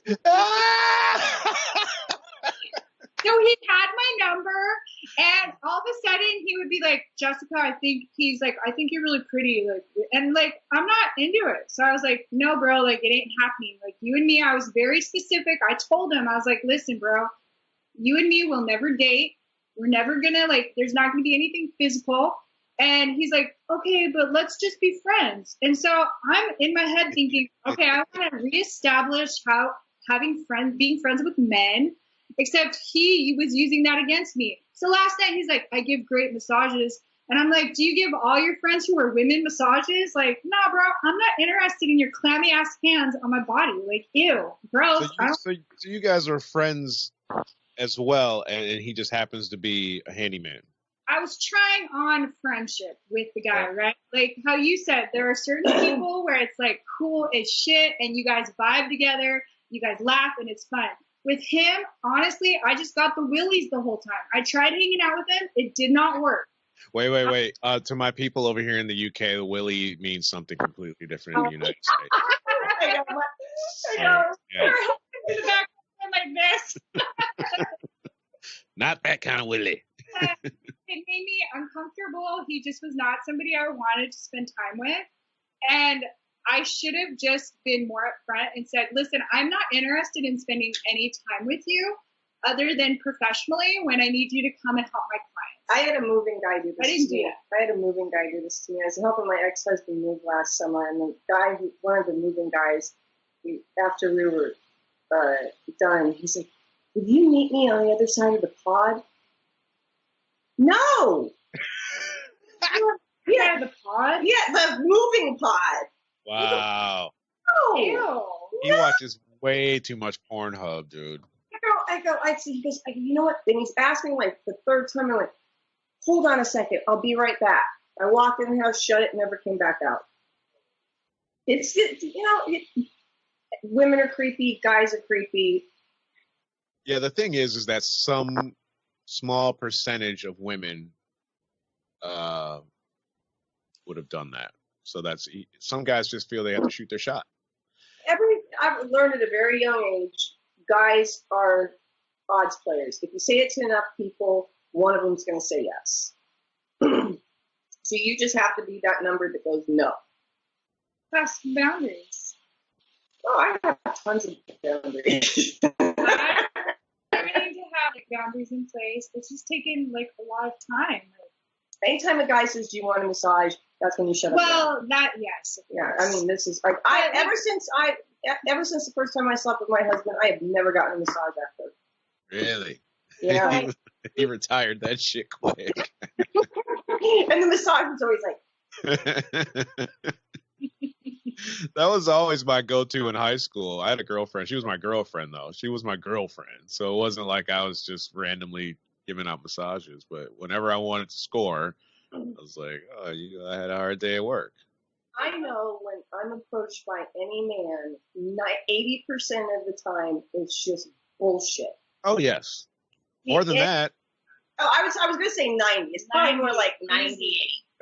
So he had my number, and all of a sudden he would be like, Jessica, I think you're really pretty. Like, and like, I'm not into it. So I was like, no, bro, like it ain't happening. Like you and me, I was very specific. I told him, I was like, listen, bro, you and me will never date. We're never gonna like, there's not gonna be anything physical. And he's like, okay, but let's just be friends. And so I'm in my head thinking, okay, I want to reestablish how being friends with men. Except he was using that against me. So last night he's like, I give great massages. And I'm like, do you give all your friends who are women massages? Like, nah, bro, I'm not interested in your clammy ass hands on my body. Like, ew, gross. So you guys are friends as well, and he just happens to be a handyman. I was trying on friendship with the guy, right? Like how you said, there are certain people where it's like cool as shit and you guys vibe together, you guys laugh and it's fun. With him, honestly, I just got the willies the whole time. I tried hanging out with him. It did not work. Wait. To my people over here in the UK, the willy means something completely different in the United States. I know. Yeah. In the back like this. Not that kind of willy. It made me uncomfortable. He just was not somebody I wanted to spend time with. And I should have just been more upfront and said, listen, I'm not interested in spending any time with you other than professionally when I need you to come and help my clients. I had a moving guy do this to me. I was helping my ex-husband move last summer, and the guy, one of the moving guys, after we were done, he said, would you meet me on the other side of the pod? No! Yeah, the pod? Yeah, the moving pod. Wow. Oh, ew. He watches way too much Pornhub, dude. I see. He goes, you know what? Then he's asking like the third time. I'm like, hold on a second. I'll be right back. I walked in the house, shut it, never came back out. It's, women are creepy, guys are creepy. Yeah, the thing is that some small percentage of women would have done that. So some guys just feel they have to shoot their shot. I've learned at a very young age, guys are odds players. If you say it to enough people, one of them's going to say yes. So you just have to be that number that goes no. That's boundaries. Oh, I have tons of boundaries. I need to have like boundaries in place. It's just taken like a lot of time. Anytime a guy says, do you want a massage? That's when you shut up. Well, yes. Yeah, I mean, this is like ever since the first time I slept with my husband, I have never gotten a massage after. Really? Yeah. he retired that shit quick. And the massage was always like. That was always my go-to in high school. I had a girlfriend. She was my girlfriend, though. She was my girlfriend. So it wasn't like I was just randomly giving out massages. But whenever I wanted to score, I was like, I had a hard day at work. I know when I'm approached by any man, 80% of the time it's just bullshit. Oh, yes. More than that. Oh, I was going to say 90. It's probably more like 98.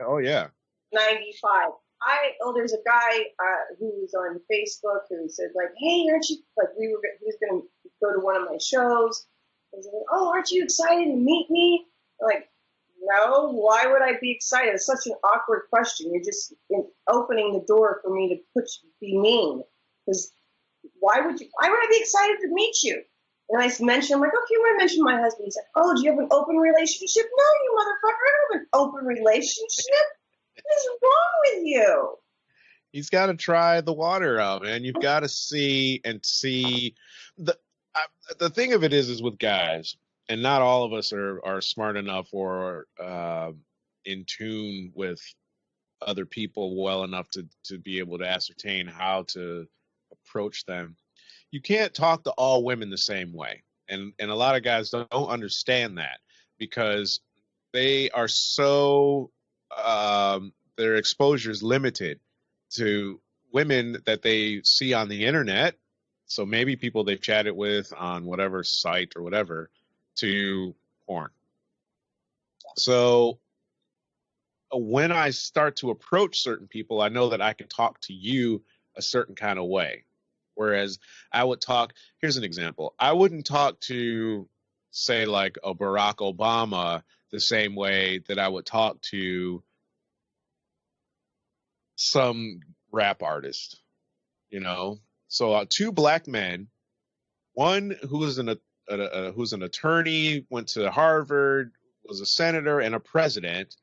Oh, yeah. 95. There's a guy who was on Facebook who said, like, hey, aren't you, like, he was going to go to one of my shows. He said, oh, aren't you excited to meet me? I'm like, no, why would I be excited? It's such an awkward question. You're just opening the door for me to be mean. Because why would I be excited to meet you? And I mentioned, I'm like, okay, when I mentioned my husband, he said, oh, do you have an open relationship? No, you motherfucker, I don't have an open relationship. What is wrong with you? He's got to try the water out, man. You've got to see. The thing of it is with guys, and not all of us are smart enough or in tune with other people well enough to be able to ascertain how to approach them. You can't talk to all women the same way. And a lot of guys don't understand that because they are so their exposure is limited to women that they see on the internet. So maybe people they've chatted with on whatever site or whatever, to porn. So when I start to approach certain people, I know that I can talk to you a certain kind of way. Whereas I would talk, here's an example. I wouldn't talk to, say, like a Barack Obama the same way that I would talk to some rap artist, you know? So two black men, one who's an attorney, went to Harvard, was a senator and a president,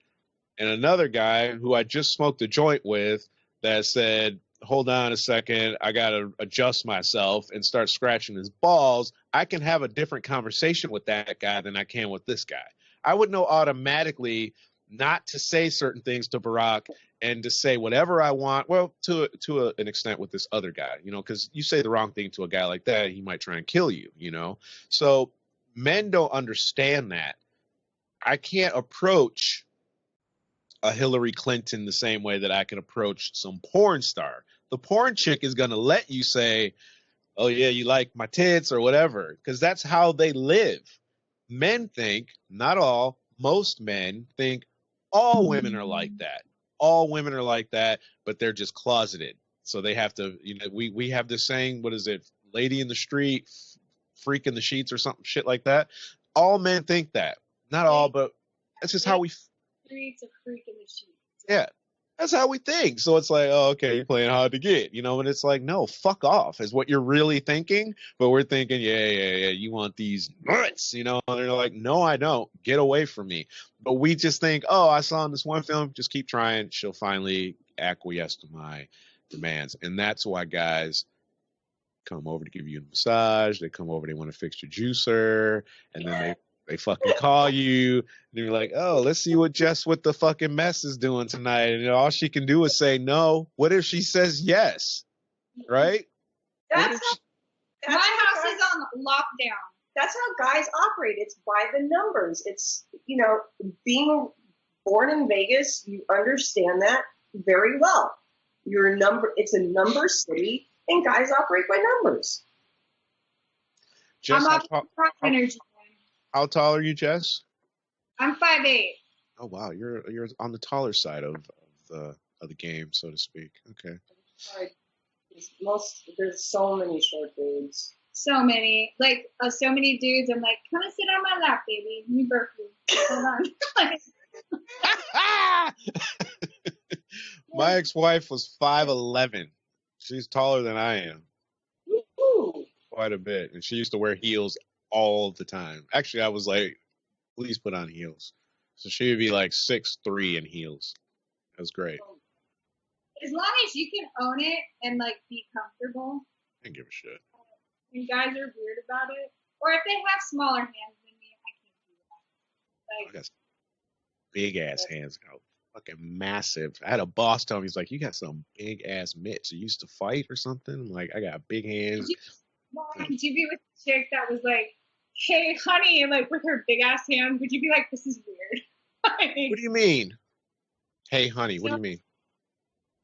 and another guy who I just smoked a joint with that said, hold on a second, I got to adjust myself and start scratching his balls. I can have a different conversation with that guy than I can with this guy. I would know automatically not to say certain things to Barack and to say whatever I want. Well, to an extent with this other guy, you know, because you say the wrong thing to a guy like that, he might try and kill you, you know. So men don't understand that. I can't approach a Hillary Clinton the same way that I can approach some porn star. The porn chick is going to let you say, oh, yeah, you like my tits or whatever, because that's how they live. Men think, not all, most men think all women are like that. All women are like that, but they're just closeted. So they have to, you know, we have this saying, what is it, lady in the street, freak in the sheets or something, shit like that. All men think that. Not all, but that's just how we Streets a freak in the sheets. Yeah, that's how we think. So it's like, oh, okay, you're playing hard to get, you know, and it's like, no, fuck off is what you're really thinking. But we're thinking, yeah, you want these nuts, you know, and they're like, no, I don't. Get away from me. But we just think, oh, I saw in this one film, just keep trying. She'll finally acquiesce to my demands. And that's why guys come over to give you a massage. They come over, they want to fix your juicer. And then they fucking call you, and you're like, oh, let's see what Jess with the fucking mess is doing tonight. And all she can do is say no. What if she says yes? Right? My house is on lockdown. That's how guys operate. It's by the numbers. It's, you know, being born in Vegas, you understand that very well. It's a number city, and guys operate by numbers. Jess, energy. How tall are you, Jess? I'm 5'8". Oh wow, you're on the taller side of the game, so to speak. Okay. There's so many short dudes. So many, so many dudes. I'm like, come and sit on my lap, baby. Let me burp you. Hold on. My ex-wife was 5'11". She's taller than I am. Woo-hoo. Quite a bit, and she used to wear heels all the time. Actually, I was like, please put on heels. So she would be like 6'3" in heels. That was great. As long as you can own it and like be comfortable. I didn't give a shit. And guys are weird about it. Or if they have smaller hands than me, I can't do that. I got big ass hands. Fucking massive. I had a boss tell me, he's like, you got some big ass mitts. You used to fight or something? I'm like, I got big hands. Would you be with a chick that was like, hey, honey, and like with her big ass hands, would you be like, this is weird? What do you mean? Hey, honey, what do you mean?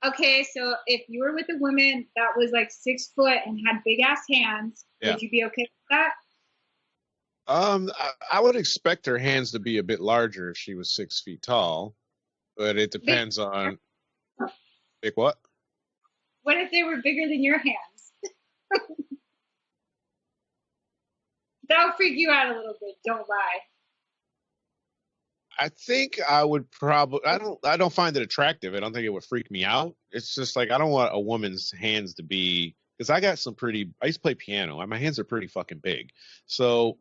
Okay, so if you were with a woman that was like 6 foot and had big ass hands, would you be okay with that? I would expect her hands to be a bit larger if she was 6 feet tall, but it depends on big what? What if they were bigger than your hands? That'll freak you out a little bit. Don't lie. I think I would probably. I don't find it attractive. I don't think it would freak me out. It's just like I don't want a woman's hands to be, because I got some pretty. I used to play piano, and my hands are pretty fucking big. So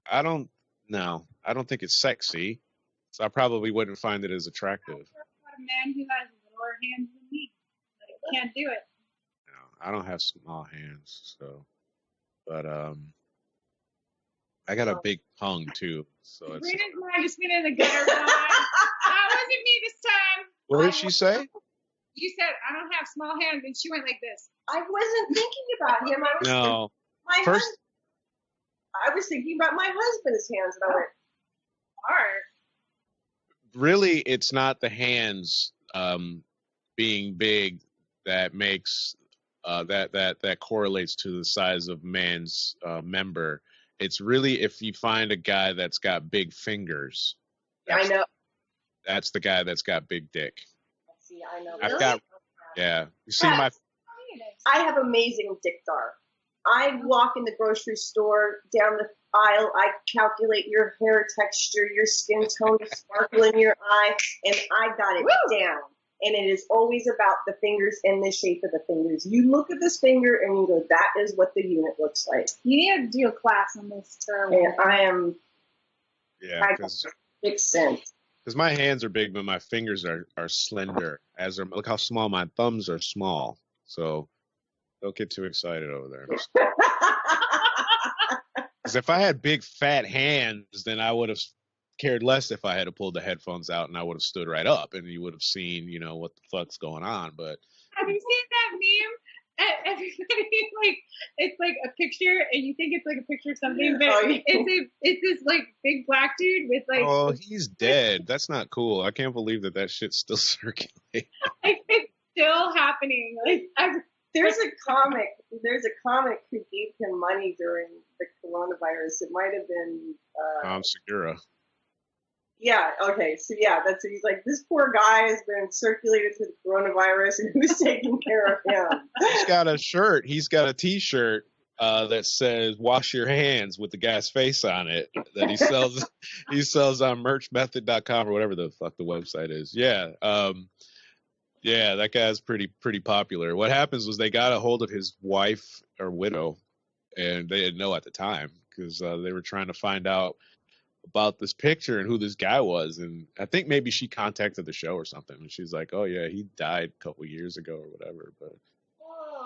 I don't think it's sexy. So I probably wouldn't find it as attractive. A man who has littler hands than me, can't do it. No, I don't have small hands, so. But I got a big tongue too, so it's. I just went in the gutter. That wasn't me this time. What did she say? You said I don't have small hands, and she went like this. I wasn't thinking about him. I was thinking about my husband's hands, and I went, hard. really, it's not the hands being big that makes that correlates to the size of man's member. It's really if you find a guy that's got big fingers. I know. That's the guy that's got big dick. See, I know. I've got, yeah. You see my. I have amazing dick dart. I walk in the grocery store down the aisle. I calculate your hair texture, your skin tone, the sparkle in your eye, and I got it down. And it is always about the fingers and the shape of the fingers. You look at this finger and you go, that is what the unit looks like. You need to do a class on this term. And I am. Yeah, because big sense. Because my hands are big, but my fingers are slender. Look how small my thumbs are small. So don't get too excited over there. Because if I had big fat hands, then I would have cared less if I had to pull the headphones out, and I would have stood right up, and you would have seen, what the fuck's going on. But have you seen that meme? Everybody it's like a picture, and you think it's like a picture of something, but it's this like big black dude with like. Oh, he's dead. That's not cool. I can't believe that shit's still circulating. It's still happening. There's a comic who gave him money during the coronavirus. It might have been Segura. Yeah, okay. So yeah, he's like, this poor guy has been circulated through the corovirus, and who's taking care of him? He's got a shirt. He's got a T-shirt that says "Wash your hands" with the guy's face on it that he sells. He sells on merchmethod.com or whatever the fuck the website is. Yeah. Yeah, that guy's pretty popular. What happens was they got a hold of his wife or widow, and they didn't know at the time because they were trying to find out about this picture and who this guy was. And I think maybe she contacted the show or something. And she's like, oh, yeah, he died a couple years ago or whatever. But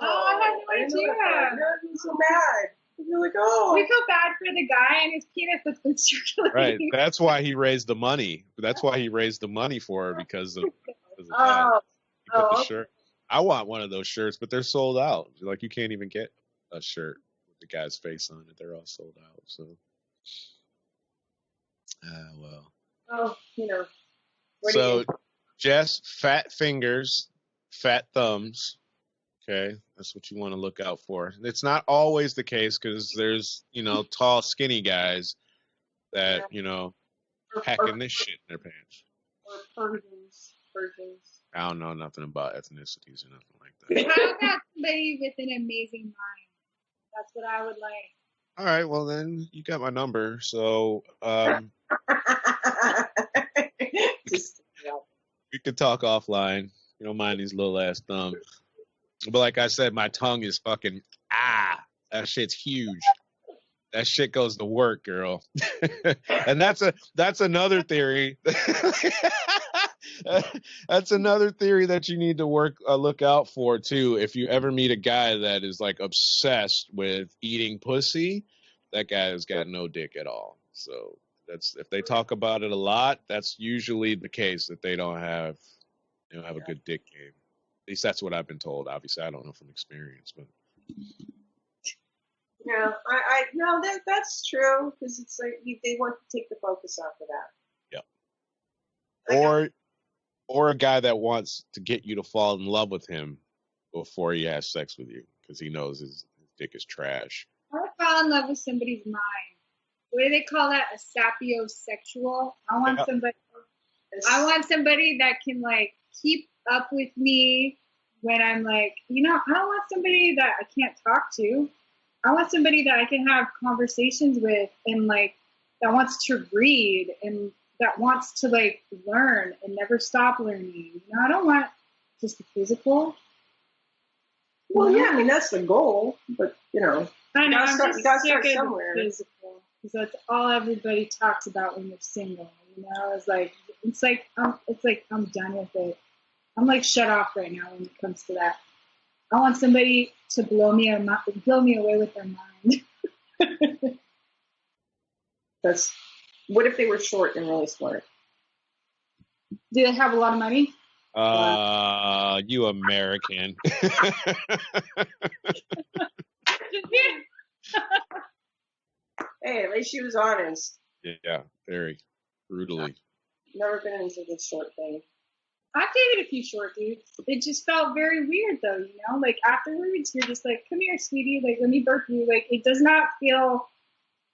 I had no idea. I'm so mad. You're like, oh. We feel bad for the guy and his penis that's been circulating. Right. That's why he raised the money. That's why he raised the money for her because of that. The shirt. I want one of those shirts, but they're sold out. Like, you can't even get a shirt with the guy's face on it. They're all sold out. So, well. Oh, So, Jess, fat fingers, fat thumbs. Okay, that's what you want to look out for. It's not always the case because there's, tall, skinny guys that, packing this shit in their pants. Or Persians. I don't know nothing about ethnicities or nothing like that. How about somebody with an amazing mind? That's what I would like. All right, well then you got my number, so we could talk offline. You don't mind these little ass thumbs, but like I said, my tongue is fucking that shit's huge. That shit goes to work, girl. And that's another theory. That's another theory that you need to look out for too. If you ever meet a guy that is like obsessed with eating pussy, that guy has got no dick at all. So if they talk about it a lot, that's usually the case that they don't have a good dick game. At least that's what I've been told. Obviously, I don't know from experience, but. Yeah, no, that's true because it's like they want to take the focus off of that. Yeah. Or a guy that wants to get you to fall in love with him before he has sex with you because he knows his dick is trash. I want to fall in love with somebody's mind. What do they call that? A sapiosexual. I want somebody that can like keep up with me when I'm like, I don't want somebody that I can't talk to. I want somebody that I can have conversations with and like that wants to read and that wants to like learn and never stop learning. I don't want just the physical. Well, yeah, I mean that's the goal, but I know I'm just start somewhere. Physical because that's all everybody talks about when they're single. It's like I'm done with it. I'm like shut off right now when it comes to that. I want somebody to blow me away with their mind. What if they were short and really smart? Do they have a lot of money? You American. Hey, at least she was honest. Yeah, very brutally. Never been into the short thing. I've dated a few short dudes. It just felt very weird though, you know? Like afterwards you're just like, come here, sweetie, like let me burp you. Like it does not feel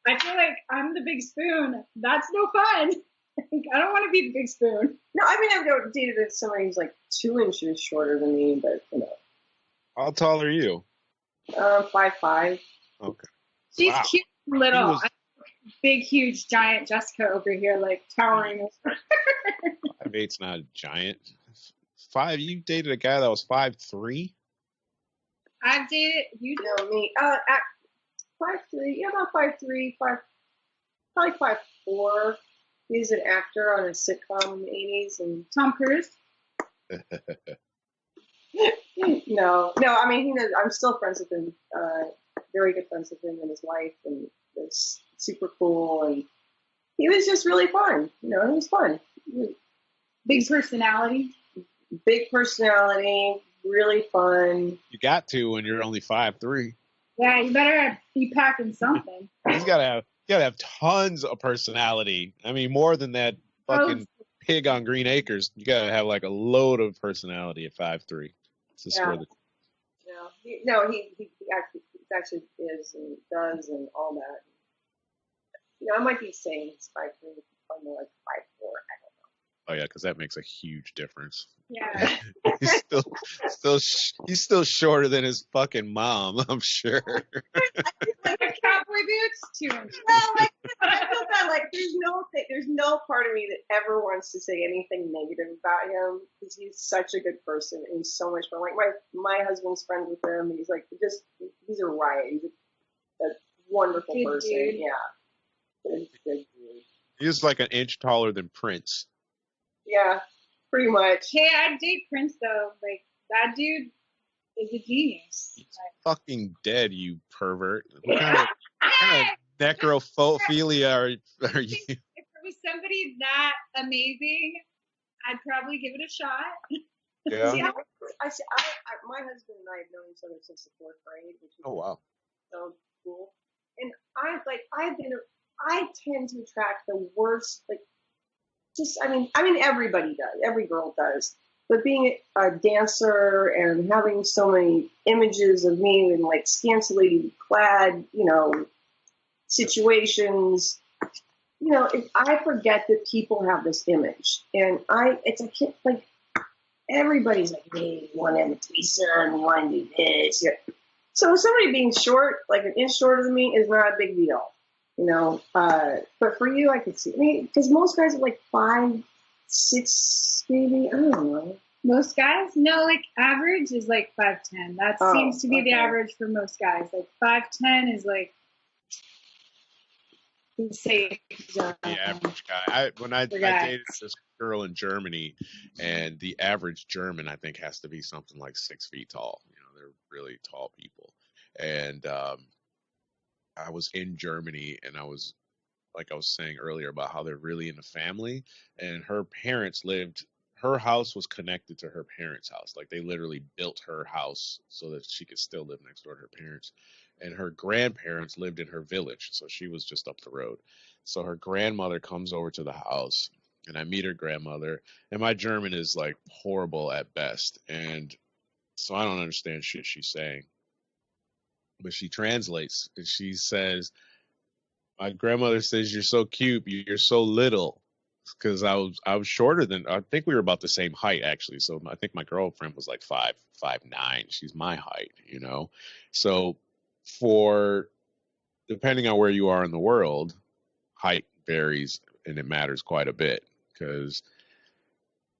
I feel like I'm the big spoon. That's no fun. Like, I don't want to be the big spoon. No, I mean, I've never dated somebody who's like 2 inches shorter than me, but you know. How tall are you? 5'5". Okay. She's Wow. cute and little. Was... Big, huge, giant Jessica over here, like towering. 5'8's not a giant. You dated a guy that was 5'3"? I've dated you. No, me. 5'3". Yeah, about 5'3", probably 5'4". He's an actor on a sitcom in the 80s, and Tom Cruise. No. I mean, he knows. I'm still friends with him. Very good friends with him and his wife, and it's super cool. And he was just really fun. You know, it was fun. Big personality. Big personality. Really fun. You got to when you're only 5'3". Yeah, you better be packing something. He's gotta have tons of personality. I mean, more than that fucking pig on Green Acres. You gotta have like a load of personality at 5'3". To score the. He actually is and does and all that. You know, I might be saying he's 5'3", but more like 5'4". I don't know. Oh yeah, because that makes a huge difference. Yeah. he's still shorter than his fucking mom, I'm sure. Like a cowboy boots, 2 inches. No, like, I feel that like there's no part of me that ever wants to say anything negative about him because he's such a good person and he's so much fun. Like my husband's friends with him. He's like he's a riot. He's a wonderful good person. Dude. Yeah, good dude. He's like an inch taller than Prince. Yeah, pretty much. Hey, I'd date Prince though. Like that dude is a genius. He's fucking dead, you pervert. What kind of necrophilia are you? If there was somebody that amazing, I'd probably give it a shot. Yeah. See, my husband and I have known each other since the 4th grade, which is wow. So cool. And I tend to attract the worst, like, I mean, everybody does. Every girl does. But being a dancer and having so many images of me in, like, scantily clad, you know, situations, you know, I forget that people have this image. And everybody's like, hey, you want to have a threesome, you want to do this. Yeah. So somebody being short, like an inch shorter than me, is not a big deal. You know, but for you, I could see. I mean, because most guys are like 5'6", maybe. I don't know. Most guys? No, like average is like 5'10". That seems to be the average for most guys. Like 5'10" is like the safe zone. The average guy. I dated this girl in Germany, and the average German, I think, has to be something like 6 feet tall. You know, they're really tall people. And I was in Germany, and I was saying earlier about how they're really into family, and her house was connected to her parents' house. Like they literally built her house so that she could still live next door to her parents. And her grandparents lived in her village, so she was just up the road. So her grandmother comes over to the house, and I meet her grandmother, and my German is like horrible at best, and so I don't understand shit she's saying. But she translates, and she says, my grandmother says, you're so cute, you're so little. Because I was shorter than, I think we were about the same height, actually. So I think my girlfriend was like 5'9". She's my height, you know. So depending on where you are in the world, height varies, and it matters quite a bit. Because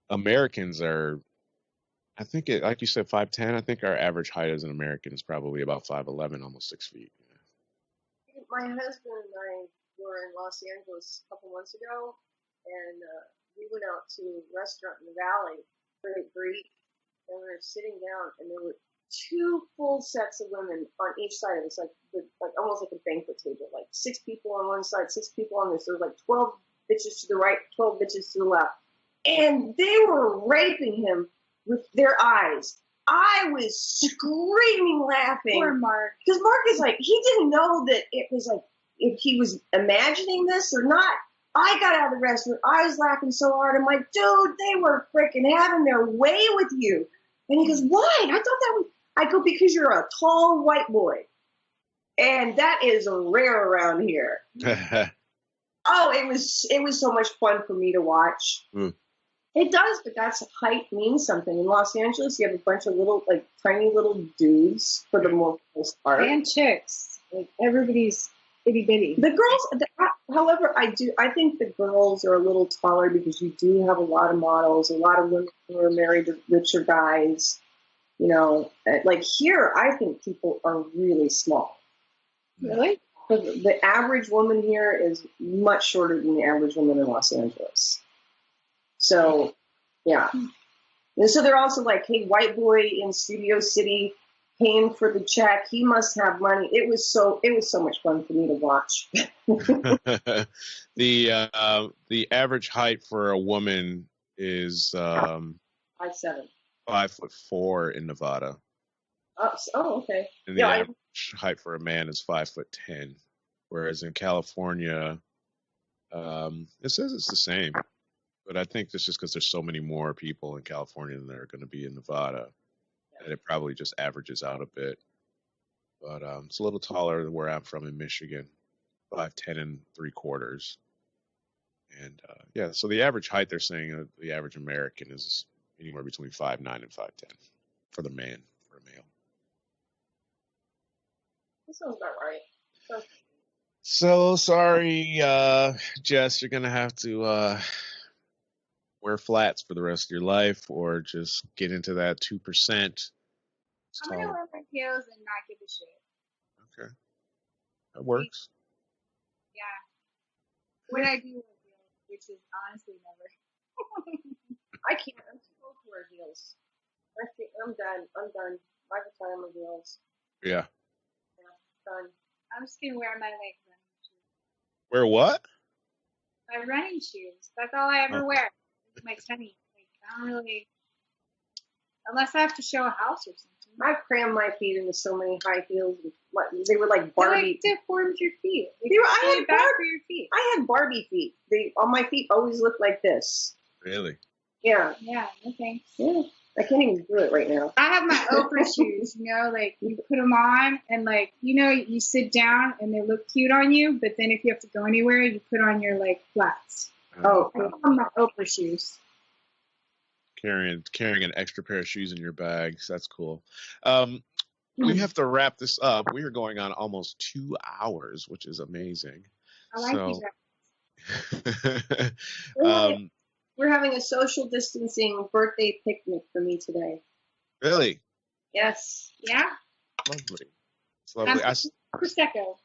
Americans are, I think like you said, 5'10". I think our average height as an American is probably about 5'11", almost 6 feet. My husband and I were in Los Angeles a couple months ago, and we went out to a restaurant in the valley for a Greek, and we were sitting down, and there were 2 full sets of women on each side of us, like almost like a banquet table, like 6 people on one side, 6 people on this. There were like 12 bitches to the right, 12 bitches to the left, and they were raping him with their eyes. I was screaming, laughing. Poor Mark. Because Mark is like, he didn't know that it was like, if he was imagining this or not. I got out of the restaurant. I was laughing so hard. I'm like, dude, they were freaking having their way with you. And he goes, why? I thought that was, I go, because you're a tall white boy. And that is rare around here. Oh, it was so much fun for me to watch. Mm. It does, but that's height means something. In Los Angeles, you have a bunch of little, like, tiny little dudes for the most part. And chicks. Like, everybody's itty bitty. The girls, however, I think the girls are a little taller because you do have a lot of models, a lot of women who are married to richer guys. You know, like here, I think people are really small. Really? But the average woman here is much shorter than the average woman in Los Angeles. So, yeah. And so they're also like, hey, white boy in Studio City paying for the check. He must have money. It was so much fun for me to watch. The average height for a woman is 5'7". 5'4" in Nevada. Oh, okay. And the average height for a man is 5'10", whereas in California, it says it's the same. But I think that's just because there's so many more people in California than there are going to be in Nevada, and it probably just averages out a bit. But it's a little taller than where I'm from in Michigan, 5'10 3/4". And yeah, so the average height they're saying the average American is anywhere between 5'9" and 5'10" for the man, for a male. That sounds about right. So sorry, Jess, you're gonna have to wear flats for the rest of your life, or just get into that 2%. I'm gonna wear my heels and not give a shit. Okay, that works. Yeah. When I do wear heels, which is honestly never. I can't. I'm supposed to wear heels. I'm done. My time with heels. Yeah. Done. I'm just gonna wear my like running shoes. Wear what? My running shoes. That's all I ever wear. My tenny. Like I don't really, unless I have to show a house or something. I crammed my feet into so many high heels. They were like Barbie. They deformed your feet. I had bad for your feet. I had Barbie feet. All my feet always looked like this. Really? Yeah. Yeah. No thanks. Yeah. I can't even do it right now. I have my Oprah shoes, like you put them on and like, you sit down and they look cute on you, but then if you have to go anywhere, you put on your like flats. Oh, I have my Oprah shoes. Carrying an extra pair of shoes in your bags. That's cool. We have to wrap this up. We are going on almost 2 hours, which is amazing. I like you. We're having a social distancing birthday picnic for me today. Really? Yes. Yeah. Lovely. It's lovely. Prosecco.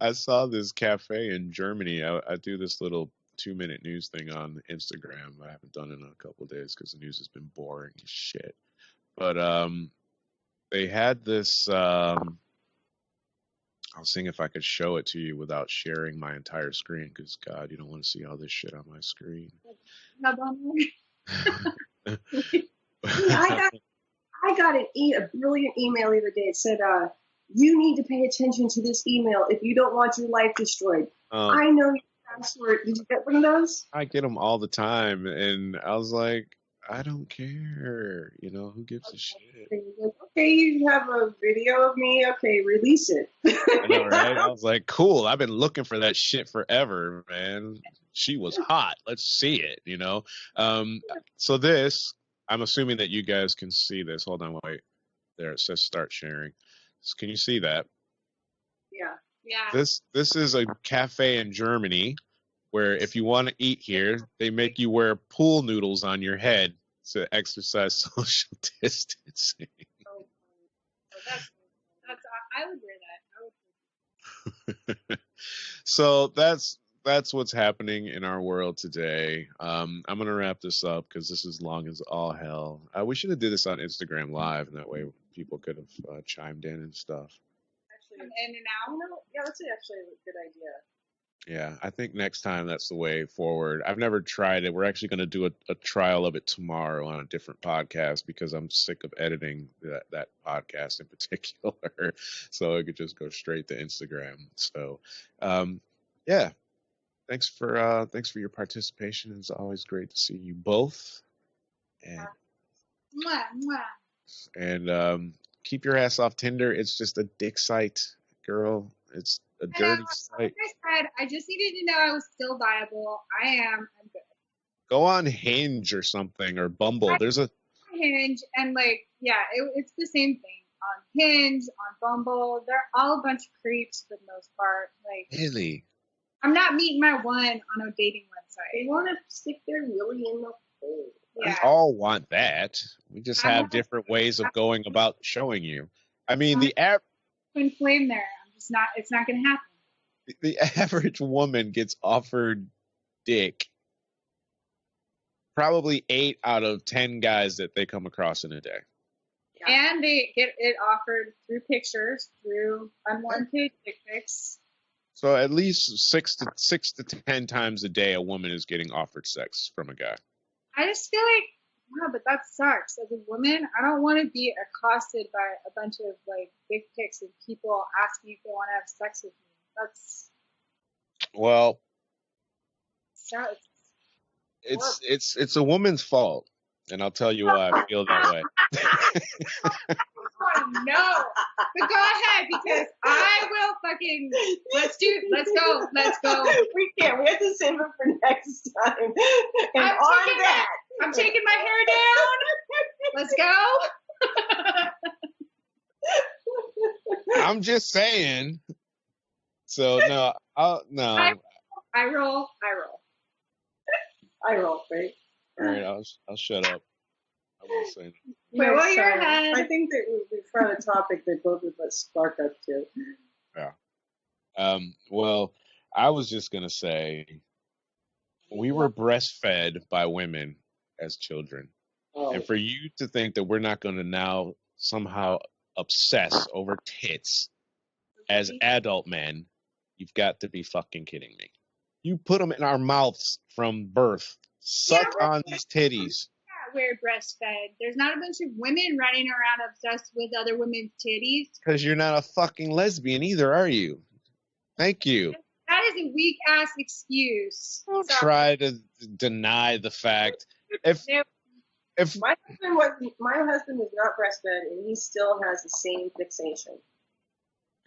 I saw this cafe in Germany. I do this little 2-minute news thing on Instagram. I haven't done it in a couple of days because the news has been boring as shit. But they had this. I'll see if I could show it to you without sharing my entire screen, because God, you don't want to see all this shit on my screen. I got a brilliant email the other day. It said, you need to pay attention to this email if you don't want your life destroyed. I know your password. Did you get one of those? I get them all the time, and I was like, I don't care. Who gives a shit? Okay, you have a video of me. Okay, release it. I know, right? I was like, cool. I've been looking for that shit forever, man. She was hot. Let's see it, So this, I'm assuming that you guys can see this. Hold on, wait. There, it says start sharing. Can you see that? Yeah. Yeah. This is a cafe in Germany where if you want to eat here, they make you wear pool noodles on your head to exercise social distancing. I would wear that. So that's what's happening in our world today. I'm gonna wrap this up because this is long as all hell. We should have did this on Instagram Live, and that way people could have chimed in and stuff. Actually, yeah, that's actually a good idea. Yeah, I think next time that's the way forward. I've never tried it. We're actually going to do a trial of it tomorrow on a different podcast because I'm sick of editing that podcast in particular. So it could just go straight to Instagram. So, yeah. thanks for your participation. It's always great to see you both. And Mwah, mwah. and keep your ass off Tinder. It's just a dick site, girl. It's a dirty site. Like I said, I just needed to know I was still viable. I am. I'm good. Go on Hinge or something, or Bumble. There's a Hinge, and it's the same thing on Hinge, on Bumble. They're all a bunch of creeps for the most part. Like, really. I'm not meeting my one on a dating website. They want to stick their willy in the hole. We all want that. We just have different ways of going about showing you. I mean, twin flame there. I'm just not. It's not going to happen. The average woman gets offered dick. Probably 8 out of 10 guys that they come across in a day. Yeah. And they get it offered through pictures, through unwarranted dick pics. So at least 6 to 10 times a day, a woman is getting offered sex from a guy. I just feel like, wow, but that sucks. As a woman, I don't want to be accosted by a bunch of like dick pics and people asking if they want to have sex with me. That's it's a woman's fault, and I'll tell you why I feel that way. Oh, no, but go ahead, because I will fucking let's go. We can't. We have to save it for next time. And I'm taking my hair down. Let's go. I'm just saying. So no. I roll. Right? All right, I'll shut up. I won't say anything. Wait, while you're ahead. I think that we found a topic that both of us spark up to. Yeah. Well, I was just gonna say, we were breastfed by women as children, and for you to think that we're not going to now somehow obsess over tits as adult men, you've got to be fucking kidding me. You put them in our mouths from birth. Suck on these titties. Yeah, we're breastfed. There's not a bunch of women running around obsessed with other women's titties. Because you're not a fucking lesbian either, are you? Thank you. That is a weak-ass excuse. Don't try to deny the fact. If my husband was not breastfed, and he still has the same fixation.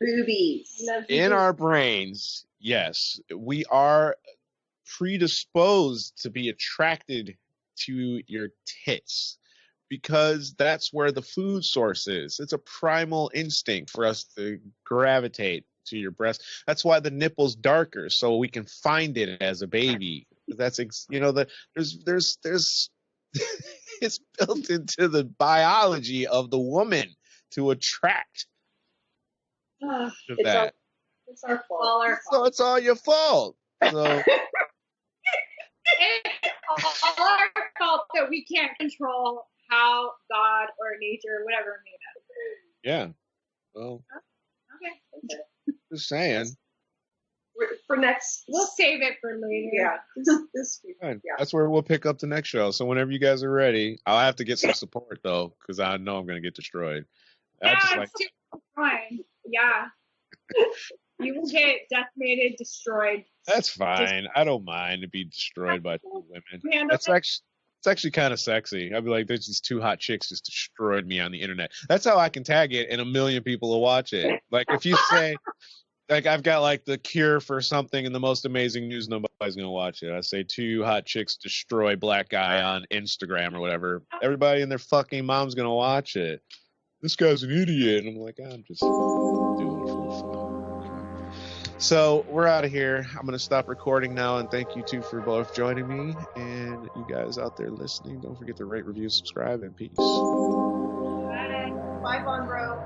Boobies. In our brains, yes, we are predisposed to be attracted to your tits because that's where the food source is. It's a primal instinct for us to gravitate to your breast. That's why the nipple's darker, so we can find it as a baby. That's there's it's built into the biology of the woman to attract to that. It's our fault. So it's all your fault. So it's all our fault that we can't control how God or nature or whatever made us. Yeah. Well. Okay. Just saying. For next, we'll save it for later. Yeah. This week. Yeah. That's where we'll pick up the next show. So whenever you guys are ready, I'll have to get some support though, because I know I'm going to get destroyed. Fine. Yeah. You will get decimated, destroyed. That's fine. I don't mind to be destroyed by two women. It's actually kind of sexy. I'd be like, there's these two hot chicks just destroyed me on the internet. That's how I can tag it, and 1 million people will watch it. Like if you say, like I've got like the cure for something and the most amazing news, nobody's gonna watch it. I say 2 hot chicks destroy black guy on Instagram or whatever. Everybody and their fucking mom's gonna watch it. This guy's an idiot. And I'm like, I'm just doing it for fun. So we're out of here. I'm going to stop recording now, and thank you two for both joining me. And you guys out there listening, don't forget to rate, review, subscribe, and peace. Bye, Von Bro.